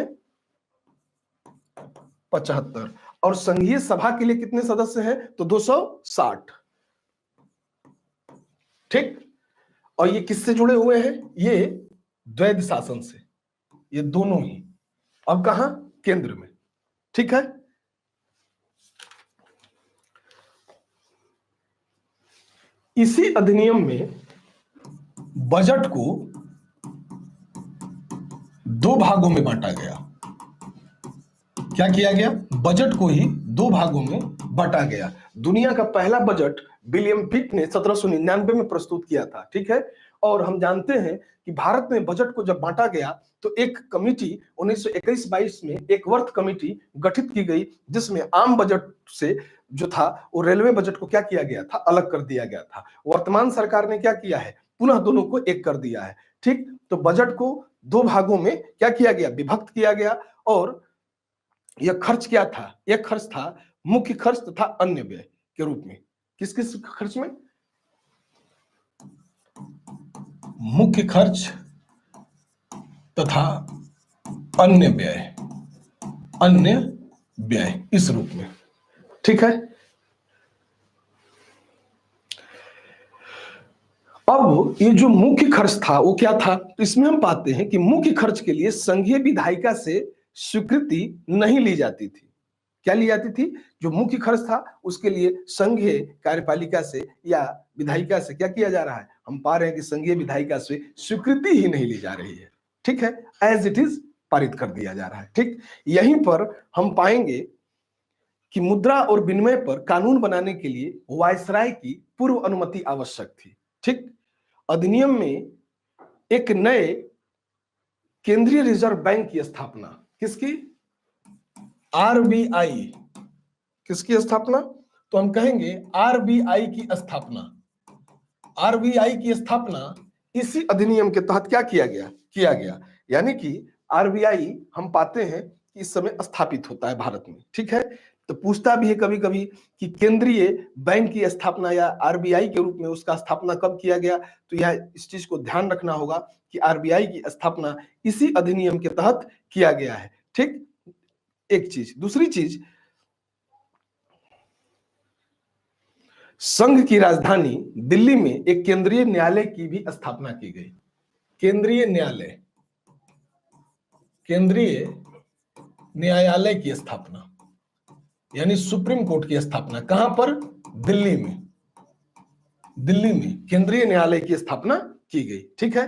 75। और संघीय सभा के लिए कितने सदस्य हैं? तो 260। ठीक, और ये किससे जुड़े हुए हैं? ये द्वैध शासन से, ये दोनों ही। अब कहां? केंद्र में। ठीक है, इसी अधिनियम में बजट को 2 भागों में बांटा गया। क्या किया गया? बजट को ही 2 भागों में बांटा गया। दुनिया का पहला बजट विलियम पिट ने 1799 में प्रस्तुत किया था। ठीक है, और हम जानते हैं कि भारत में बजट को जब बांटा गया तो एक कमिटी 1921-22 में एक वर्थ कमिटी गठित की गई, जिसमें आम बजट से जो था वो रेलवे बजट को क्या किया गया था? अलग कर दिया गया था। वर्तमान सरकार ने क्या किया है? पुनः दोनों को एक कर दिया है। ठीक, तो बजट को 2 भागों में क्या किया गया? विभक्त किया गया। और यह खर्च क्या था? यह खर्च था मुख्य खर्च तथा अन्य व्यय के रूप में। किस किस खर्च में? मुख्य खर्च तथा अन्य व्यय, अन्य व्यय इस रूप में। ठीक है, अब ये जो मुख्य खर्च था वो क्या था? तो इसमें हम पाते हैं कि मुख्य खर्च के लिए संघीय विधायिका से स्वीकृति नहीं ली जाती थी। क्या ली जाती थी? जो मुख्य खर्च था उसके लिए संघीय कार्यपालिका से या विधायिका से क्या किया जा रहा है? हम पा रहे हैं कि संघीय विधायिका से स्वीकृति ही नहीं ली जा रही है। ठीक है, एज इट इज पारित कर दिया जा रहा है। ठीक, यहीं पर हम पाएंगे कि मुद्रा और विनिमय पर कानून बनाने के लिए वायसराय की पूर्व अनुमति आवश्यक थी। ठीक, अधिनियम में एक नए केंद्रीय रिजर्व बैंक की स्थापना, किसकी? आरबीआई। किसकी स्थापना? तो हम कहेंगे आरबीआई की स्थापना। आरबीआई की स्थापना इसी अधिनियम के तहत क्या किया गया। यानी कि आरबीआई हम पाते हैं कि इस समय स्थापित होता है भारत में। ठीक है, तो पूछता भी है कभी कभी कि केंद्रीय बैंक की स्थापना या आरबीआई के रूप में उसका स्थापना कब किया गया। तो यह इस चीज को ध्यान रखना होगा कि आरबीआई की स्थापना इसी अधिनियम के तहत किया गया है। ठीक, एक चीज। दूसरी चीज, संघ की राजधानी दिल्ली में एक केंद्रीय न्यायालय की भी स्थापना की गई। केंद्रीय न्यायालय की स्थापना, यानी सुप्रीम कोर्ट की स्थापना कहां पर? दिल्ली में। दिल्ली में केंद्रीय न्यायालय की स्थापना की गई। ठीक है,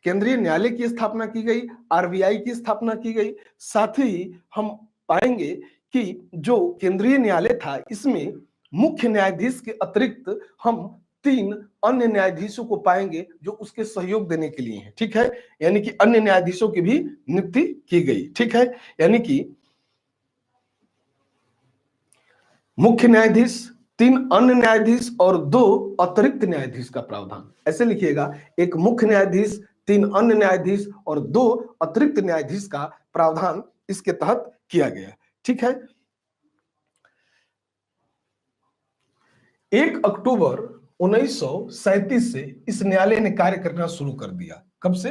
केंद्रीय न्यायालय की स्थापना की गई, आरबीआई की स्थापना की गई। साथ ही हम पाएंगे कि जो केंद्रीय न्यायालय था इसमें मुख्य न्यायाधीश के अतिरिक्त हम 3 अन्य न्यायाधीशों को पाएंगे जो उसके सहयोग देने के लिए हैं। ठीक है, यानी कि अन्य न्यायाधीशों की भी नियुक्ति की गई। ठीक है, यानी कि मुख्य न्यायाधीश, 3 अन्य न्यायाधीश और 2 अतिरिक्त न्यायाधीश का प्रावधान। ऐसे लिखिएगा, एक मुख्य न्यायाधीश, 3 अन्य न्यायाधीश और 2 अतिरिक्त न्यायाधीश का प्रावधान इसके तहत किया गया। ठीक है, 1 अक्टूबर 1937 से इस न्यायालय ने कार्य करना शुरू कर दिया। कब से?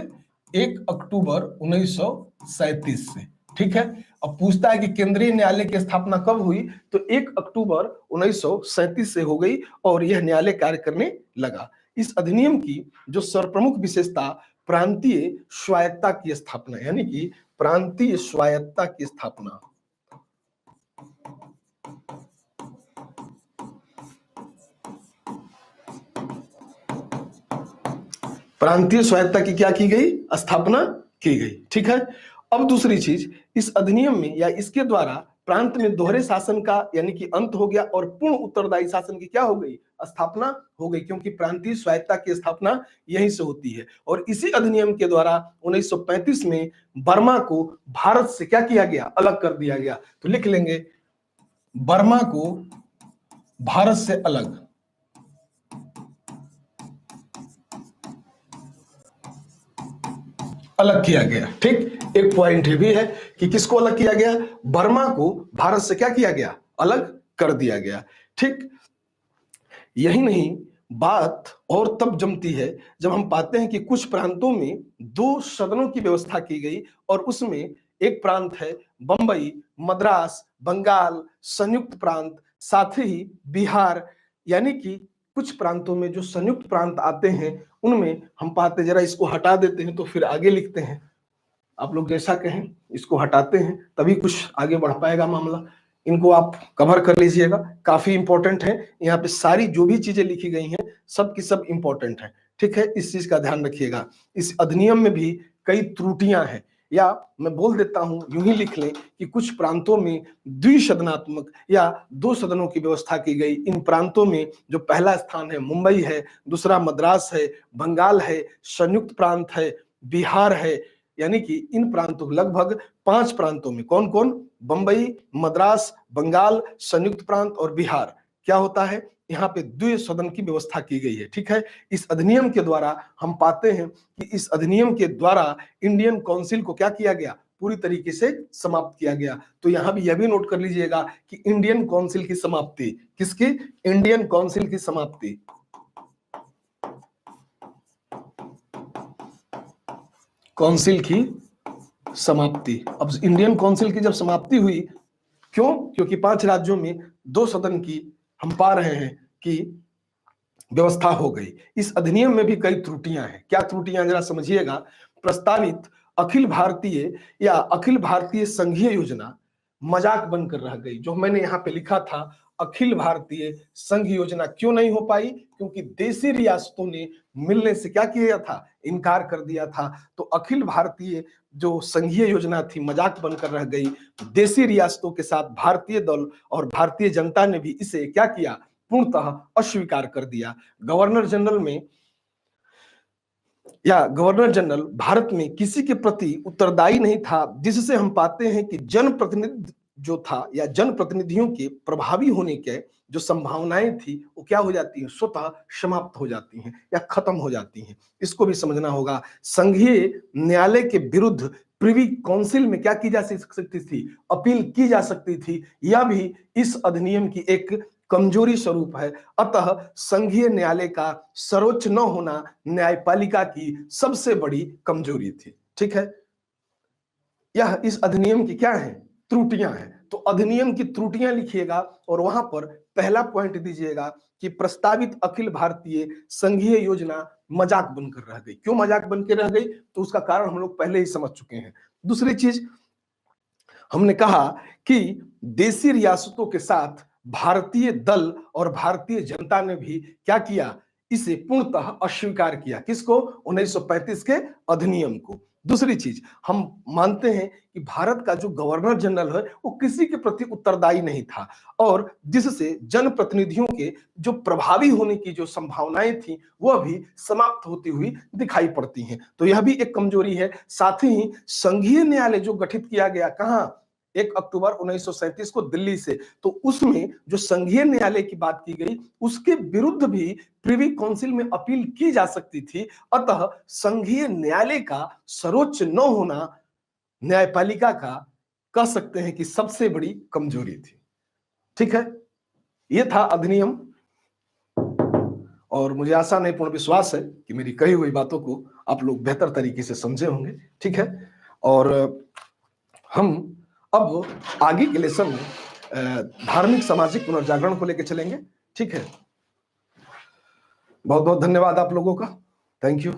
1 अक्टूबर 1937 से। ठीक है, अब पूछता है कि केंद्रीय न्यायालय की स्थापना कब हुई, तो 1 अक्टूबर 1937 से हो गई और यह न्यायालय कार्य करने लगा। इस अधिनियम की जो सर्वप्रमुख विशेषता प्रांतीय स्वायत्तता की स्थापना, यानी कि प्रांतीय स्वायत्तता की स्थापना। प्रांतीय स्वायत्तता की क्या की गई? स्थापना की गई। ठीक है, अब दूसरी चीज, इस अधिनियम में या इसके द्वारा प्रांत में दोहरे शासन का यानी कि अंत हो गया और पूर्ण उत्तरदायी शासन की क्या हो गई? स्थापना हो गई, क्योंकि प्रांतीय स्वायत्तता की स्थापना यहीं से होती है। और इसी अधिनियम के द्वारा 1935 में बर्मा को भारत से क्या किया गया? अलग कर दिया गया। तो लिख लेंगे, बर्मा को भारत से अलग किया गया। ठीक, एक पॉइंट ये भी है कि किसको अलग किया गया? बर्मा को भारत से क्या किया गया? अलग कर दिया गया। ठीक, यही नहीं, बात और तब जमती है जब हम पाते हैं कि कुछ प्रांतों में 2 सदनों की व्यवस्था की गई और उसमें एक प्रांत है बंबई, मद्रास, बंगाल, संयुक्त प्रांत, साथ ही बिहार। यानी कि कुछ प्रांतों में जो संयुक्त प्रांत आते हैं उनमें हम पाते, जरा इसको हटा देते हैं तो फिर आगे लिखते हैं, आप लोग जैसा कहें, इसको हटाते हैं तभी कुछ आगे बढ़ पाएगा मामला। इनको आप कवर कर लीजिएगा, काफी इंपॉर्टेंट है। यहाँ पे सारी जो भी चीजें लिखी गई हैं सब की सब इंपॉर्टेंट है। ठीक है, इस चीज का ध्यान रखिएगा। इस अधिनियम में भी कई त्रुटियां हैं, या मैं बोल देता हूं, यूं ही लिख लें कि कुछ प्रांतों में द्विसदनात्मक या 2 सदनों की व्यवस्था की गई। इन प्रांतों में जो पहला स्थान है मुंबई है, दूसरा मद्रास है, बंगाल है, संयुक्त प्रांत है, बिहार है। यानी कि इन प्रांतों, लगभग 5 प्रांतों में, कौन कौन? बंबई, मद्रास, बंगाल, संयुक्त प्रांत और बिहार, क्या होता है? यहाँ पे द्विसदन की व्यवस्था की गई है। ठीक है, इस अधिनियम के द्वारा हम पाते हैं कि इस अधिनियम के द्वारा इंडियन काउंसिल को क्या किया गया? पूरी तरीके से समाप्त किया गया। तो यहां भी यह भी नोट कर लीजिएगा कि इंडियन काउंसिल की समाप्ति, किसकी? इंडियन काउंसिल की समाप्ति। काउंसिल की समाप्ति। अब इंडियन काउंसिल की जब समाप्ति हुई, क्यों? क्योंकि 5 राज्यों में 2 सदन की हम पा रहे हैं कि व्यवस्था हो गई। इस अधिनियम में भी कई त्रुटियां हैं। क्या त्रुटियां, जरा समझिएगा। प्रस्तावित अखिल भारतीय या अखिल भारतीय संघीय योजना मजाक बनकर रह गई। जो मैंने यहां पे लिखा था, अखिल भारतीय संघ योजना क्यों नहीं हो पाई? क्योंकि देशी रियासतों ने मिलने से क्या किया था? इनकार कर दिया था। तो अखिल भारतीय जो संघीय योजना थी मजाक बनकर रह गई। देशी रियासतों के साथ भारतीय दल और भारतीय जनता ने भी इसे क्या किया? पूर्णतः अस्वीकार कर दिया। गवर्नर जनरल में या गवर्नर जनरल भारत में किसी के प्रति उत्तरदायी नहीं था, जिससे हम पाते हैं कि जनप्रतिनिधि जो था या जनप्रतिनिधियों के प्रभावी होने के जो संभावनाएं थी वो क्या हो जाती हैं? स्वतः समाप्त हो जाती हैं या खत्म हो जाती हैं। इसको भी समझना होगा। संघीय न्यायालय के विरुद्ध प्रिवी काउंसिल में क्या की जा सकती थी? अपील की जा सकती थी। यह भी इस अधिनियम की एक कमजोरी स्वरूप है। अतः संघीय न्यायालय का सर्वोच्च न होना न्यायपालिका की सबसे बड़ी कमजोरी थी। ठीक है, यह इस अधिनियम की क्या है? त्रुटियां हैं। तो अधिनियम की त्रुटियां लिखिएगा और वहां पर पहला पॉइंट दीजिएगा कि प्रस्तावित अखिल भारतीय संघीय योजना मजाक बनकर रह गई। क्यों मजाक बनकर रह गई? तो उसका कारण हम लोग पहले ही समझ चुके हैं। दूसरी चीज हमने कहा कि देशी रियासतों के साथ भारतीय दल और भारतीय जनता ने भी क्या किया? इसे पूर्णतः अस्वीकार किया। किसको? 1935 के अधिनियम को। दूसरी चीज हम मानते हैं कि भारत का जो गवर्नर जनरल है वो किसी के प्रति उत्तरदायी नहीं था और जिससे जनप्रतिनिधियों के जो प्रभावी होने की जो संभावनाएं थी वह भी समाप्त होती हुई दिखाई पड़ती हैं। तो यह भी एक कमजोरी है। साथ ही संघीय न्यायालय जो गठित किया गया कहां? 1 अक्टूबर 1937 को दिल्ली से, तो उसमें जो संघीय न्यायालय की बात की गई उसके विरुद्ध भी प्रिवी काउंसिल में अपील की जा सकती थी। अतः संघीय न्यायालय का सर्वोच्च न होना न्यायपालिका का कह सकते हैं कि सबसे बड़ी कमजोरी थी। ठीक है, यह था अधिनियम और मुझे आशा नहीं पूर्ण विश्वास है कि मेरी कही हुई बातों को आप लोग बेहतर तरीके से समझे होंगे। ठीक है, और हम अब आगे के लेसन में धार्मिक सामाजिक पुनर्जागरण को लेकर चलेंगे। ठीक है, बहुत बहुत धन्यवाद आप लोगों का। Thank you.